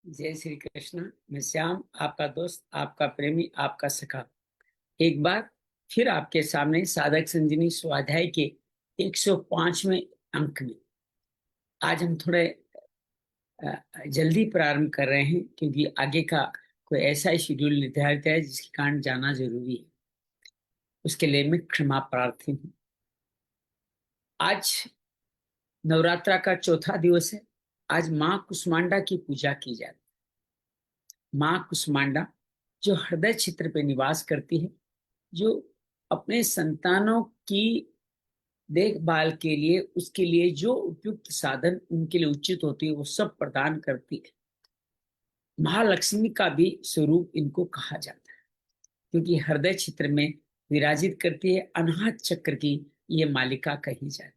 जय श्री कृष्ण। मैं श्याम, आपका दोस्त, आपका प्रेमी, आपका सखा, एक बार फिर आपके सामने साधक संजीवनी स्वाध्याय के 105वें अंक में। आज हम थोड़े जल्दी प्रारंभ कर रहे हैं क्योंकि आगे का कोई ऐसा ही शेड्यूल निर्धारित है जिसके कारण जाना जरूरी है। उसके लिए मैं क्षमा प्रार्थी हूँ। आज नवरात्रा का चौथा दिवस है। आज माँ कुष्मांडा की पूजा की जाती है। माँ कुष्मांडा जो हृदय क्षेत्र पे निवास करती है, जो अपने संतानों की देखभाल के लिए, उसके लिए जो उपयुक्त साधन उनके लिए उचित होती है वो सब प्रदान करती है। महालक्ष्मी का भी स्वरूप इनको कहा जाता है क्योंकि हृदय क्षेत्र में विराजित करती है। अनाहत चक्र की ये मालिका कही जाती है।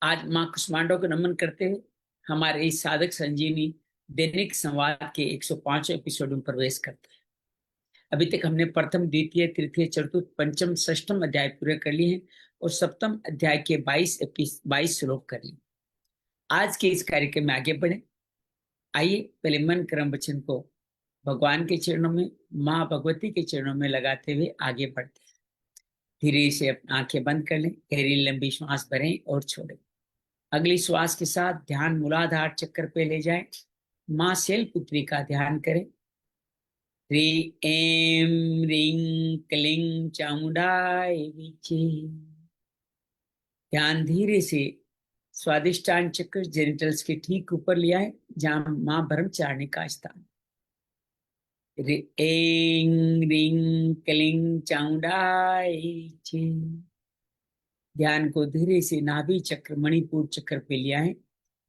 आज माँ कुष्मांडा को नमन करते हुए हमारे इस साधक संजीवनी दैनिक संवाद के 105 एपिसोड में प्रवेश करते हैं। अभी तक हमने प्रथम, द्वितीय, तृतीय, चतुर्थ, पंचम, षष्ठम अध्याय पूरे कर लिए हैं और सप्तम अध्याय के 22 श्लोक कर लिए। आज के इस कार्यक्रम में आगे बढ़े। आइए पहले मन क्रम वचन को भगवान के चरणों में, माँ भगवती के चरणों में लगाते हुए आगे बढ़ते हैं। धीरे से अपनी आंखें बंद कर लें, गहरी लंबी श्वास भरें और छोड़ें। अगली श्वास के साथ ध्यान मूलाधार चक्र पे ले जाएं। माँ शैलपुत्री का ध्यान करें। ह्री ऐं ह्रीं क्लीं चामुंडाय विचे। ध्यान धीरे से स्वादिष्टान चक्र जेनिटल्स के ठीक ऊपर लिया है जहां मां ब्रह्मचारिणी का स्थान। ऐं ह्रीं क्लीं चामुंडाय चे। ध्यान को धीरे से नाभि चक्र मणिपुर चक्र पे लिया है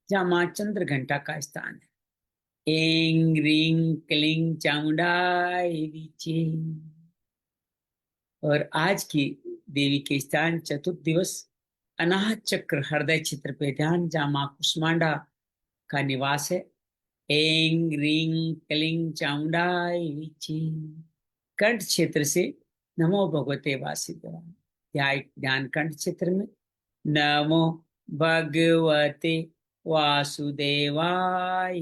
जहां मां चंद्र घंटा का स्थान है। ऐं ह्रीं क्लीं चामुंडाय विचे। और आज की देवी के स्थान चतुर्थ दिवस अनाहत चक्र हृदय क्षेत्र पे ध्यान जहाँ माँ कुष्मांडा का निवास है। ऐं ह्रीं क्लीं चामुंडाय विचे। कंठ क्षेत्र से नमो भगवते वासुदेवाय। ध्यान कंठ क्षेत्र में नमो भगवते वासुदेवाय।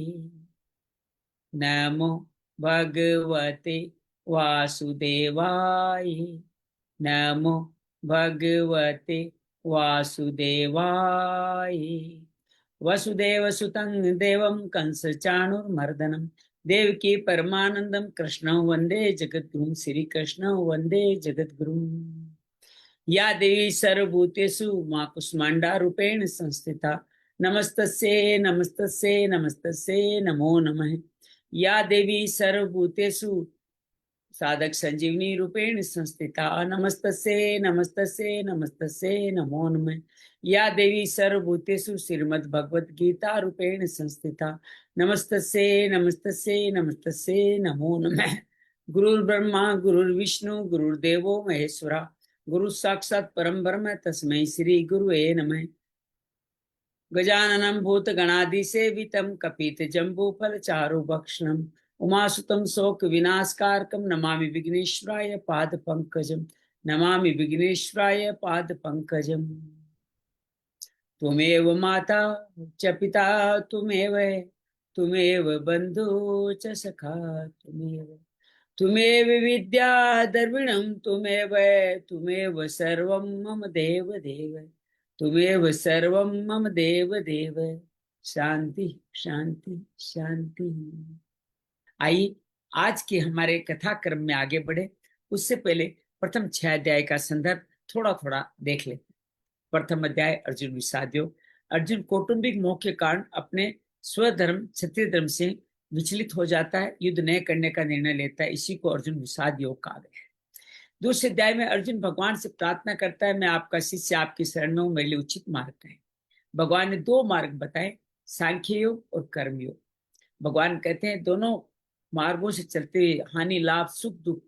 नमो भगवते वासुदेवाय। नमो भगवते वासुदेवाय। वसुदेव सुतं देवं कंस चाणूरमर्दनम देवकी परमानंदम कृष्ण वंदे जगद्गुरुं। श्री कृष्ण वंदे जगद्गुरुं। या देवी सर्वभूतेषु माँ कुष्मांडा रूपेण संस्थिता नमस्तस्ये नमस्तस्ये नमस्तस्ये नमो नमः। या देवी सर्वभूतेषु साधक संजीवनी रूपेण संस्थिता नमस्तस्ये नमस्तस्ये नमस्तस्ये नमो नमः। या देवी सर्वभूतेषु श्रीमद् भगवत गीता रूपेण संस्थिता नमस्तस्ये नमस्तस्ये नमस्तस्ये नमो नमः। गुरुर्ब्रह्मा गुरुर्विष्णु गुरुर्देवो महेश्वरा गुरु साक्षात् परम ब्रह्म तस्मै श्री गुरुवे नमः। गजाननं भूतगणाधिसेवितं कपितजम्बूफलचारुभक्षणम् उमासुतं शोकविनाशकारकं नमामि विघ्नेश्वराय पादपङ्कजं। नमामि विघ्नेश्वराय पादपङ्कजम्। त्वमेव माता च पिता त्वमेव बन्धु च सखा त्वमेव विद्या द्रविणं त्वमेव सर्वं मम देव देव। त्वमेव सर्वं मम देव देव। शांति शांति शांति। आइए आज के हमारे कथा क्रम में आगे बढ़े। उससे पहले प्रथम 6 अध्याय का संदर्भ थोड़ा थोड़ा देख लेते। प्रथम अध्याय अर्जुन विषाद योग। अर्जुन कौटुंबिक मोह के कारण अपने स्वधर्म क्षत्रिय धर्म से विचलित हो जाता है, युद्ध न करने का निर्णय लेता है। इसी को अर्जुन विषाद योग कहा गया है। दूसरे अध्याय में अर्जुन भगवान से प्रार्थना करता है, मैं आपका शिष्य आपकी शरण में हूं, मेरे लिए उचित मार्ग है। भगवान ने 2 मार्ग बताए, सांख्य योग और कर्म योग। भगवान कहते हैं दोनों मार्गों से चलते हुए हानि लाभ सुख दुख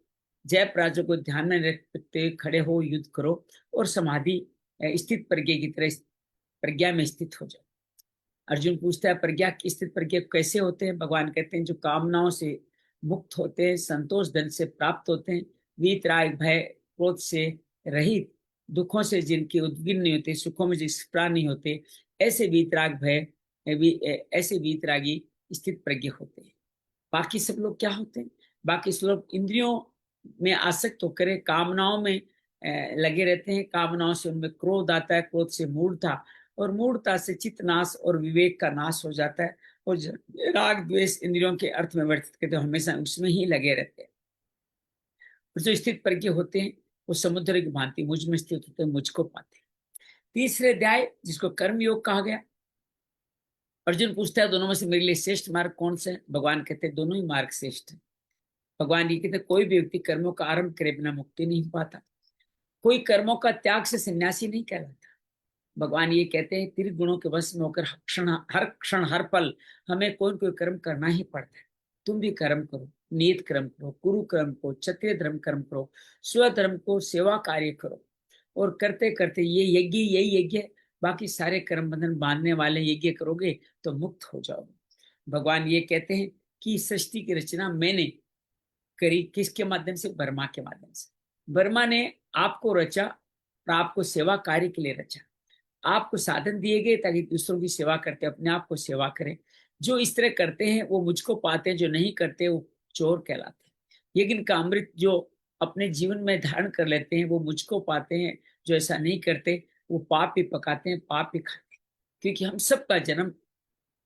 जय पराजय को ध्यान में रखते हुए खड़े हो, युद्ध करो और समाधि स्थित प्रज्ञा की तरह प्रज्ञा में स्थित हो जाओ। अर्जुन पूछता है प्रज्ञा की स्थित प्रज्ञा कैसे होते हैं। भगवान कहते हैं जो कामनाओं से मुक्त होते हैं, संतोष धन से प्राप्त होते हैं, वीतराग भय क्रोध से रहित, दुखों से जिनके उद्विग्न नहीं होते, सुखों में जिस प्राण नहीं होते, ऐसे वीतराग भय ऐसे वीतरागी स्थित प्रज्ञ होते हैं। बाकी सब लोग क्या होते हैं? बाकी सब लोग इंद्रियों में आसक्त होकर कामनाओं में लगे रहते हैं। कामनाओं से उनमें क्रोध आता है, क्रोध से मूढ़ता, और मूढ़ता से चित्त नाश और विवेक का नाश हो जाता है। और राग द्वेष इंद्रियों के अर्थ में वर्तित करते हैं, हमेशा उसमें ही लगे रहते हैं। और जो स्थित प्रज्ञ होते हैं वो समुद्र की भांति मुझ में स्थित होते हैं, मुझको पाते हैं। तीसरे अध्याय जिसको कर्म योग कहा गया, अर्जुन पूछता है दोनों में से मेरे लिए श्रेष्ठ मार्ग कौन सा है? भगवान कहते हैं दोनों ही मार्ग श्रेष्ठ है। भगवान ये कहते हैं कोई भी व्यक्ति कर्मों का आरंभ करे बिना मुक्ति नहीं पाता, कोई कर्मों का त्याग से सन्यासी नहीं कहलाता। भगवान ये कहते हैं त्रिगुणों के वश में होकर हर क्षण हर पल हमें कोई कोई कर्म करना ही पड़ता है। तुम भी कर्म करो, नियत कर्म करो, कुरु कर्म को, क्षत्रिय धर्म कर्म करो, स्वधर्म को, सेवा कार्य करो, और करते करते ये यज्ञ यही यज्ञ है, बाकी सारे कर्म बंधन बांधने वाले यज्ञ करोगे तो मुक्त हो जाओगे। भगवान ये कहते हैं कि सृष्टि की रचना मैंने करी, किसके माध्यम से? ब्रह्मा के माध्यम से। ब्रह्मा ने आपको रचा और आपको सेवा कार्य के लिए रचा। आपको साधन दिए गए ताकि दूसरों की सेवा करते अपने आप को सेवा करें। जो इस तरह करते हैं वो मुझको पाते हैं, जो नहीं करते वो चोर कहलाते हैं। लेकिन का अमृत जो अपने जीवन में धारण कर लेते हैं वो मुझको पाते हैं, जो ऐसा नहीं करते वो पाप ही पकाते हैं, पाप ही खाते हैं। क्योंकि हम सबका जन्म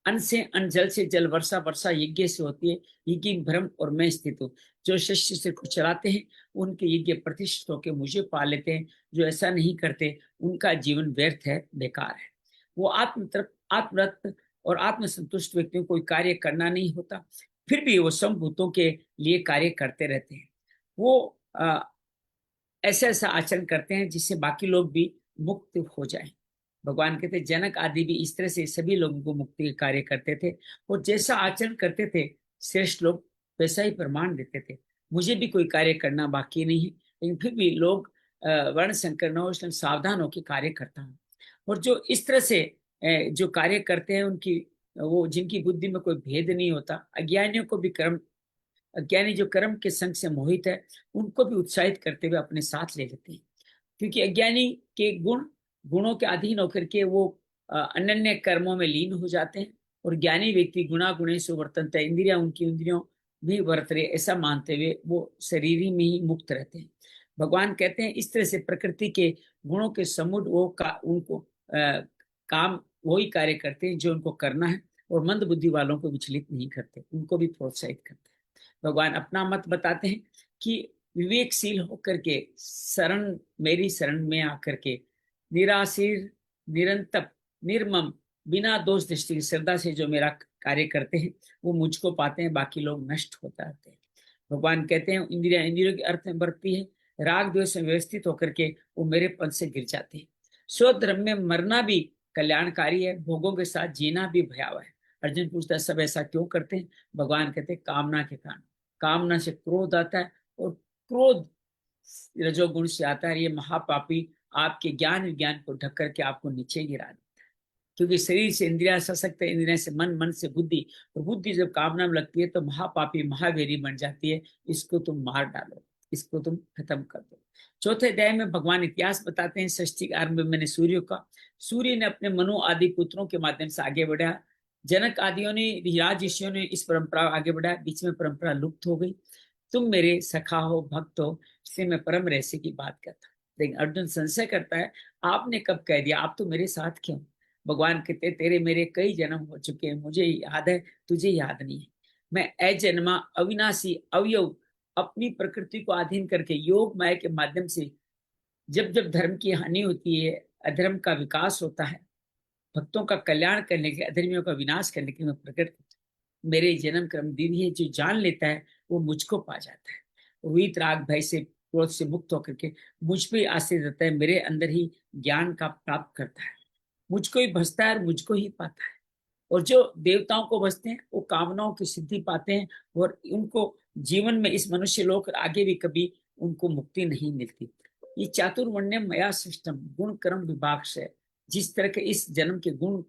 अन्न से अन्न, जल से जल, वर्षा वर्षा यज्ञ से होती है। यज्ञ भ्रम और मैं स्थित हूँ। जो शिष्य से कुछ चलाते हैं उनके यज्ञ प्रतिष्ठित होकर मुझे पा लेते हैं, जो ऐसा नहीं करते उनका जीवन व्यर्थ है, बेकार है। वो आत्मरत और आत्मसंतुष्ट व्यक्तियों को कोई कार्य करना नहीं होता, फिर भी वो संभूतों के लिए कार्य करते रहते हैं। वो ऐसा ऐसा आचरण करते हैं जिससे बाकी लोग भी मुक्त हो जाएं। भगवान कहते जनक आदि भी इस तरह से सभी लोगों को मुक्ति के कार्य करते थे, और जैसा आचरण करते थे श्रेष्ठ लोग वैसा ही प्रमाण देते थे। मुझे भी कोई कार्य करना बाकी नहीं है, लेकिन फिर भी लोग वर्ण संकर न हो, इसलिए सावधान होकर कार्य करता हूँ। और जो इस तरह से जो कार्य करते हैं उनकी, वो जिनकी बुद्धि में कोई भेद नहीं होता, अज्ञानियों को भी कर्म, अज्ञानी जो कर्म के संग से मोहित है उनको भी उत्साहित करते हुए अपने साथ ले लेते हैं। क्योंकि अज्ञानी के गुणों के अधीन होकर के वो अनन्य कर्मों में लीन हो जाते हैं, और ज्ञानी व्यक्ति गुणा गुणेषु वर्तन्ते, इंद्रिया उनकी इंद्रियों भी वर्त रहे ऐसा मानते हुए वो शरीर ही में ही मुक्त रहते हैं। भगवान कहते हैं इस तरह से प्रकृति के गुणों के समुद वो उनको काम वही कार्य करते हैं जो उनको करना है, और मंद बुद्धि वालों को विचलित नहीं करते, उनको भी प्रोत्साहित करते हैं। भगवान अपना मत बताते हैं कि विवेकशील होकर के शरण, मेरी शरण में आकर के निराशीर, निरंतप, निर्मम, बिना दोष दृष्टि की श्रद्धा से जो मेरा कार्य करते हैं वो मुझको पाते हैं, बाकी लोग नष्ट होता रहते हैं। भगवान कहते हैं इंद्रिया इंद्रियों के अर्थ में बढ़ती है, राग द्वेष में व्यवस्थित होकर के वो मेरे पद से गिर जाते हैं। स्वधर्म में मरना भी कल्याणकारी है, भोगों के साथ जीना भी भयावह है। अर्जुन पूछता है सब ऐसा क्यों करते हैं? भगवान कहते हैं कामना के कारण। कामना से क्रोध आता है, और क्रोध रजोगुण से आता है। ये महापापी आपके ज्ञान विज्ञान को ढक करके आपको नीचे गिरा देता है। क्योंकि शरीर से इंद्रिया सशक्त है, इंद्रिया से मन, मन से बुद्धि, और बुद्धि जब कामना में लगती है तो महापापी महावेरी बन जाती है। इसको तुम मार डालो, इसको तुम खत्म कर दो। चौथे अध्याय में भगवान इतिहास बताते हैं। सृष्टि के आरंभ में मैंने सूर्य का, सूर्य ने अपने मनु आदि पुत्रों के माध्यम से आगे बढ़ा। जनक आदियों ने, राज ऋषियों ने इस परंपरा आगे बढ़ाया, बीच में परंपरा लुप्त हो गई। तुम मेरे सखा हो, भक्त हो, इसलिए मैं परम रहस्य की बात करता हूँ। लेकिन अर्जुन संशय करता है आपने कब कह दिया, आप तो मेरे साथ क्यों? भगवान कहते तेरे मेरे कई जन्म हो चुके हैं, मुझे याद है, तुझे याद नहीं है। मैं अजन्मा, अविनाशी, अवयव, अपनी प्रकृति को अधीन करके योग माया के माध्यम से जब जब धर्म की हानि होती है, अधर्म का विकास होता है, भक्तों का कल्याण करने के, अधर्मियों का विनाश करने के मैं प्रकट होता हूं। मेरे जन्म क्रम दीदी है, जो जान लेता है वो मुझको पा जाता है। वीत राग भय से, क्रोध से मुक्त होकर के मुझ पे आश्रित रहता है, मेरे अंदर ही ज्ञान का प्राप्त करता है, मुझको ही भजता है और मुझको ही पाता है। और जो देवताओं को भजते हैं वो कामनाओं की सिद्धि पाते हैं, और उनको जीवन में इस मनुष्य लोक आगे भी कभी उनको मुक्ति नहीं मिलती। ये चातुर्वर्ण्य मया सिस्टम, गुण कर्म विभाग से जिस तरह के इस जन्म के गुण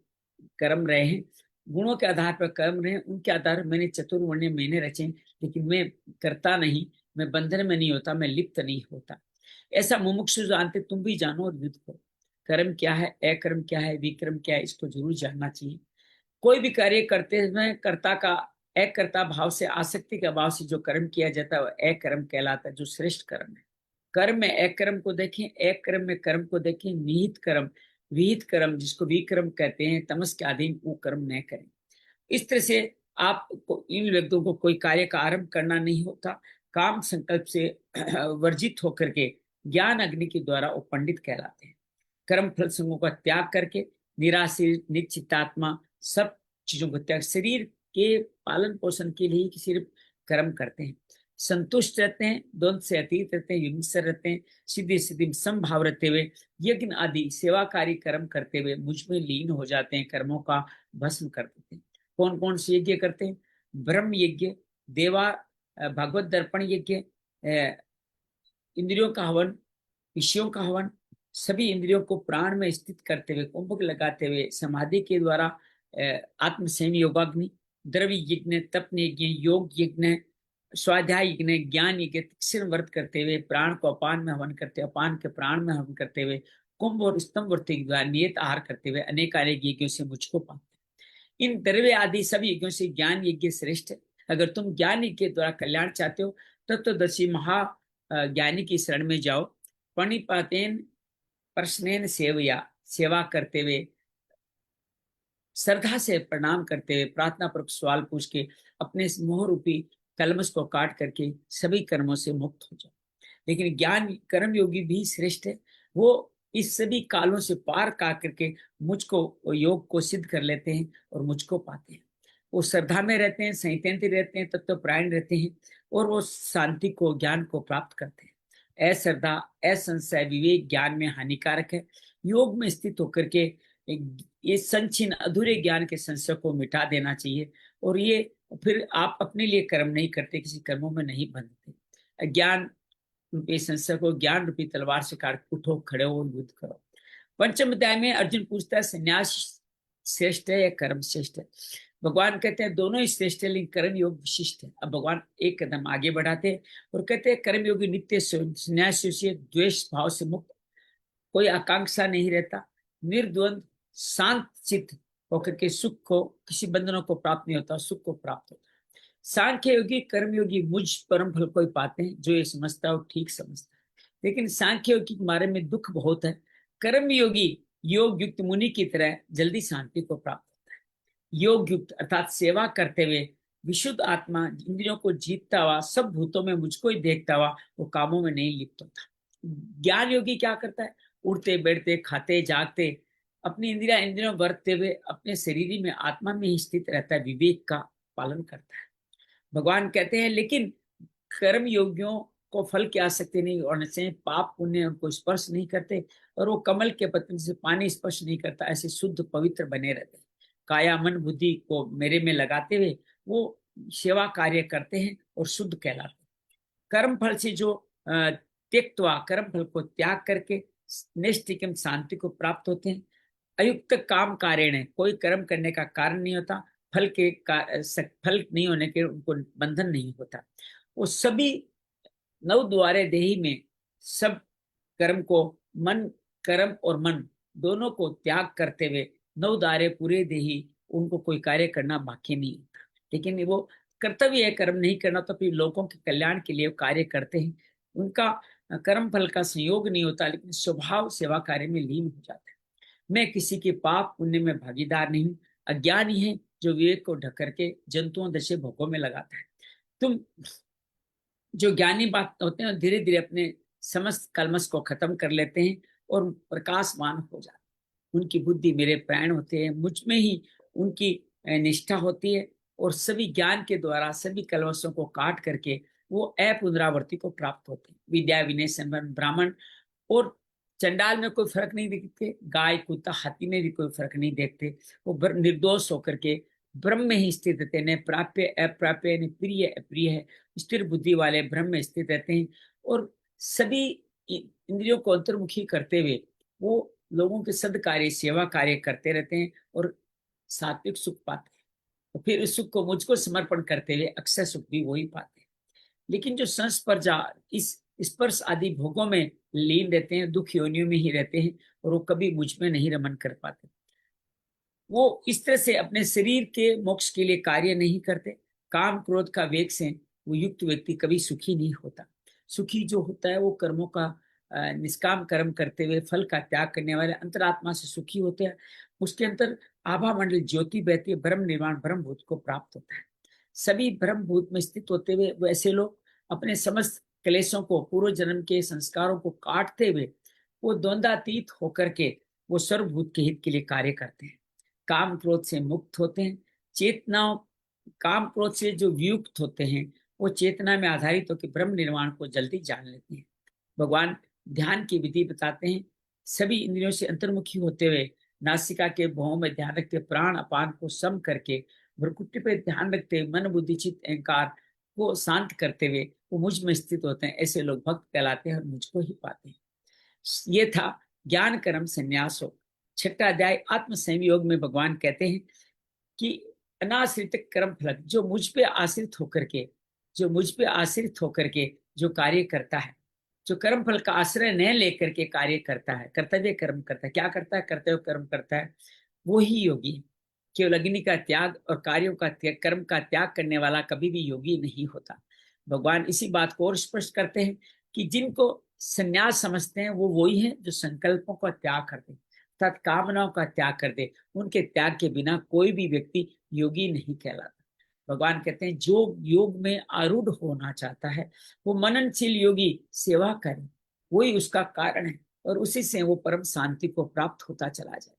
कर्म रहे हैं, गुणों के आधार पर कर्म रहे हैं, उनके आधार पर मैंने चतुर्वर्ण्य महीने रचे, लेकिन मैं करता नहीं, मैं बंधन में नहीं होता, मैं लिप्त नहीं होता। ऐसा मुमुक्षु जानते तुम भी जानो और युद्ध करो। कर्म क्या है, अकर्म क्या है, विक्रम क्या है, इसको जरूर जानना चाहिए। कोई भी कार्य करते समय कर्ता का एक कर्ता भाव से, आसक्ति के भाव से जो कर्म किया जाता है वो एक कर्म कहलाता है, जो श्रेष्ठ कर्म है। कर्म में एक कर्म को देखें, एक कर्म में कर्म को देखें, निहित कर्म, विहित कर्म जिसको विक्रम कहते हैं, तमस के अधीन वो कर्म न करें। इस तरह से आप इन व्यक्तियों को कोई कार्य का आरंभ करना नहीं होता। काम संकल्प से वर्जित होकर के ज्ञान अग्नि के द्वारा वो पंडित कहलाते हैं। कर्म फल संगों का त्याग करके निराश्रित निश्चितात्मा सब चीजों को त्याग, शरीर के पालन पोषण के लिए सिर्फ कर्म करते हैं, संतुष्ट रहते हैं, द्वंद से अतीत रहते हैं, युगसर रहते हैं, सीधे सीधे समभाव रहते हुए यज्ञ आदि सेवाकारी कर्म करते हुए मुझ में लीन हो जाते हैं, कर्मों का भस्म कर देते हैं। कौन कौन से यज्ञ करते हैं? ब्रह्म यज्ञ, देवा भगवत दर्पण यज्ञ, इंद्रियों का हवन, विषयों का हवन, सभी इंद्रियों को प्राण में स्थित करते हुए कुंभक लगाते हुए समाधि के द्वारा आत्म संयम योगाग्नि, द्रव्य यज्ञ, तप यज्ञ, योग यज्ञ, स्वाध्याय यज्ञ, ज्ञान यज्ञ, तीक्ष्ण व्रत करते हुए प्राण को अपान में हवन करते हुए, अपान के प्राण में हवन करते हुए, कुंभ और स्तंभ व्रत के द्वारा नियत आहार करते हुए अनेक यज्ञों से मुझको पाते। इन द्रव्य आदि सभी यज्ञों से ज्ञान यज्ञ श्रेष्ठ है। अगर तुम ज्ञान यज्ञ के द्वारा कल्याण चाहते हो तब तो दशी महा ज्ञानी की शरण में जाओ। पणिपातेन प्रश्नेन सेवया, सेवा करते हुए, श्रद्धा से प्रणाम करते हुए, प्रार्थना पूर्वक सवाल पूछ के अपने मोह रूपी कलमश को काट करके सभी कर्मों से मुक्त हो जाओ। लेकिन ज्ञान कर्म योगी भी श्रेष्ठ है। वो इस सभी कालों से पार का करके मुझको योग को सिद्ध कर लेते हैं और मुझको पाते हैं। वो श्रद्धा में रहते हैं, संयंत्री रहते हैं, तत्व प्राण रहते हैं और वो शांति को, ज्ञान को प्राप्त करते हैं। अश्रद्धा, असंशय, विवेक ज्ञान में हानिकारक है। योग में स्थित होकर के ये संचिन अधूरे ज्ञान के संशय को मिटा देना चाहिए। और ये फिर आप अपने लिए कर्म नहीं करते, किसी कर्मों में नहीं बंधते। ज्ञान रूपी संशय को ज्ञान रूपी तलवार से काट उठो, खड़े हो, युद्ध करो। पंचम अध्याय में अर्जुन पूछता है संन्यास श्रेष्ठ है या कर्म श्रेष्ठ है? भगवान कहते हैं दोनों ही श्रेष्ठ है, लेकिन कर्म योग विशिष्ट है। अब भगवान एक कदम आगे बढ़ाते हैं और कहते हैं कर्म योगी नित्य संन्यास से द्वेष भाव से मुक्त, कोई आकांक्षा नहीं रहता, निर्द्वंद शांत चित्त होकर के सुख को, किसी बंधनों को प्राप्त नहीं होता, सुख को प्राप्त होता है। सांख्य योगी कर्म योगी मुझ परम फल को ही पाते हैं। जो ये समझता है वो ठीक समझता है, लेकिन सांख्य योगी के बारे में दुख बहुत है। कर्म योगी योग युक्त मुनि की तरह जल्दी शांति को प्राप्त होता है। योग युक्त अर्थात सेवा करते हुए विशुद्ध आत्मा इंद्रियों को जीतता हुआ, सब भूतों में मुझको ही देखता हुआ, वो कामों में नहीं लिप्त होता। ज्ञान योगी क्या करता है? उठते बैठते खाते जागते अपनी इंद्रियों बरतते हुए अपने शरीर में आत्मा में ही स्थित रहता है, विवेक का पालन करता है। भगवान कहते हैं लेकिन कर्म योगियों को फल की आसक्ति नहीं होने से, पाप पुण्य उनको स्पर्श नहीं करते और वो कमल के पत्र से पानी स्पर्श नहीं करता, ऐसे शुद्ध पवित्र बने रहते हैं। काया मन बुद्धि को मेरे में लगाते हुए वो सेवा कार्य करते हैं और शुद्ध कहलाते हैं। कर्म फल से जो त्यक्तवा, कर्म फल को त्याग करके नैष्ठिकम शांति को प्राप्त होते हैं। अयुक्त काम कारण, कोई कर्म करने का कारण नहीं होता, फल के फल नहीं होने के उनको बंधन नहीं होता। वो सभी नव द्वारे देही में सब कर्म को, मन, कर्म और मन दोनों को त्याग करते हुए नव द्वारे पूरे देही, उनको कोई कार्य करना बाकी नहीं होता। लेकिन वो कर्तव्य है कर्म नहीं करना, तो फिर लोगों के कल्याण के लिए कार्य करते हैं। उनका कर्म फल का संयोग नहीं होता, लेकिन स्वभाव सेवा कार्य में लीन हो जाता है। मैं किसी के पाप पुण्य में भागीदार नहीं हूं। अज्ञानी है जो विवेक को ढक करके जंतुओं जैसे भोगों में लगाता है। तुम जो ज्ञानी बात होते हैं धीरे धीरे अपने समस्त कलमश को खत्म कर लेते हैं और प्रकाशमान हो जाते हैं। उनकी बुद्धि मेरे प्राण होते हैं, मुझ में ही उनकी निष्ठा होती है और सभी ज्ञान के द्वारा सभी कलमशों को काट करके वो अपुनरावृत्ति को प्राप्त होते हैं। विद्या विनय संपन्न ब्राह्मण और चंडाल में कोई फर्क नहीं देखते, गाय कुत्ता हाथी में भी कोई फर्क नहीं देखते। वो निर्दोष होकर के ब्रह्म में ही स्थित रहते हैं। प्राप्य अप्राप्य, न प्रिय अप्रिय है, स्थिर बुद्धि वाले ब्रह्म में स्थित रहते हैं और सभी इंद्रियों को अंतर्मुखी करते हुए वो लोगों के सदकार्य सेवा कार्य करते रहते हैं और सात्विक सुख पाते हैं। तो फिर इस सुख को मुझको समर्पण करते हुए अक्षय सुख भी वही पाते हैं। लेकिन जो संस्पर्शा, इस स्पर्श आदि भोगों में लीन रहते हैं, दुख योनियों में ही रहते हैं और वो कभी मुझ में नहीं रमन कर पाते। वो इस तरह से अपने शरीर के मोक्ष के लिए कार्य नहीं करते। काम क्रोध का वेग से वो युक्त व्यक्ति कभी सुखी नहीं होता। सुखी जो होता है वो कर्मों का निष्काम कर्म करते हुए फल का त्याग करने वाले अंतरात्मा से सुखी होते हैं। उसके अंतर आभा मंडल ज्योति बहती है, ब्रह्म निर्वाण ब्रह्म भूत को प्राप्त होता है। सभी ब्रह्म भूत में स्थित होते हुए वैसे लोग अपने समस्त क्लेशों को, पूर्व जन्म के संस्कारों को काटते हुए वो द्वंद्वातीत होकर के वो सर्वभूत के हित के लिए कार्य करते हैं। काम क्रोध से मुक्त होते हैं। चेतनाओं काम क्रोध से जो वियुक्त होते हैं वो चेतना में आधारित होकर ब्रह्म निर्वाण को जल्दी जान लेते हैं। भगवान ध्यान की विधि बताते हैं। सभी इंद्रियों से अंतर्मुखी होते हुए नासिका के भौं में ध्यान रखते, प्राण अपान को सम करके भ्रुकुटी पे ध्यान रखते, मन बुद्धि चित्त अहंकार को शांत करते हुए वो मुझ में स्थित होते हैं। ऐसे लोग भक्त कहलाते हैं और मुझको ही पाते हैं। ये था ज्ञान कर्म संन्यास योग। छठा अध्याय आत्म संयोग में भगवान कहते हैं कि अनाश्रित कर्म फलक, जो मुझ पे आश्रित होकर के जो कार्य करता है, जो कर्म फल का आश्रय न लेकर के कार्य करता है, कर्तव्य कर्म करता है, क्या करता है, कर्तव्य कर्म करता है, वो ही योगी है। केवल अग्नि का त्याग और कार्यों का त्याग, कर्म का त्याग करने वाला कभी भी योगी नहीं होता। भगवान इसी बात को और स्पष्ट करते हैं कि जिनको संन्यास समझते हैं वो वही है जो संकल्पों का त्याग कर दे, अर्थात कामनाओं का त्याग कर दे। उनके त्याग के बिना कोई भी व्यक्ति योगी नहीं कहलाता। भगवान कहते हैं जो योग में आरूढ़ होना चाहता है वो मननशील योगी सेवा करे, वही उसका कारण है और उसी से वो परम शांति को प्राप्त होता चला जाए।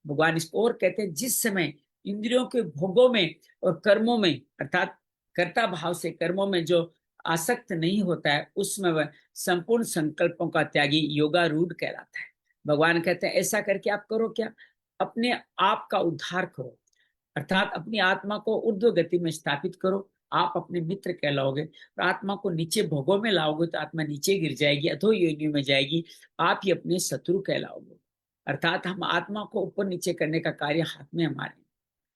भगवान इसको और कहते हैं जिस समय इंद्रियों के भोगों में और कर्मों में, अर्थात कर्ता भाव से कर्मों में जो आसक्त नहीं होता है उसमें वह संपूर्ण संकल्पों का त्यागी योगारूढ़ कहलाता है। भगवान कहते हैं ऐसा करके आप करो क्या, अपने आप का उद्धार करो, अर्थात अपनी आत्मा को ऊर्ध्व गति में स्थापित करो। आप अपने मित्र कहलाओगे और आत्मा को नीचे भोगों में लाओगे तो आत्मा नीचे गिर जाएगी, अधो योनि में जाएगी। आप ही अपने शत्रु कहलाओगे। अर्थात हम आत्मा को ऊपर नीचे करने का कार्य हाथ में हमारे।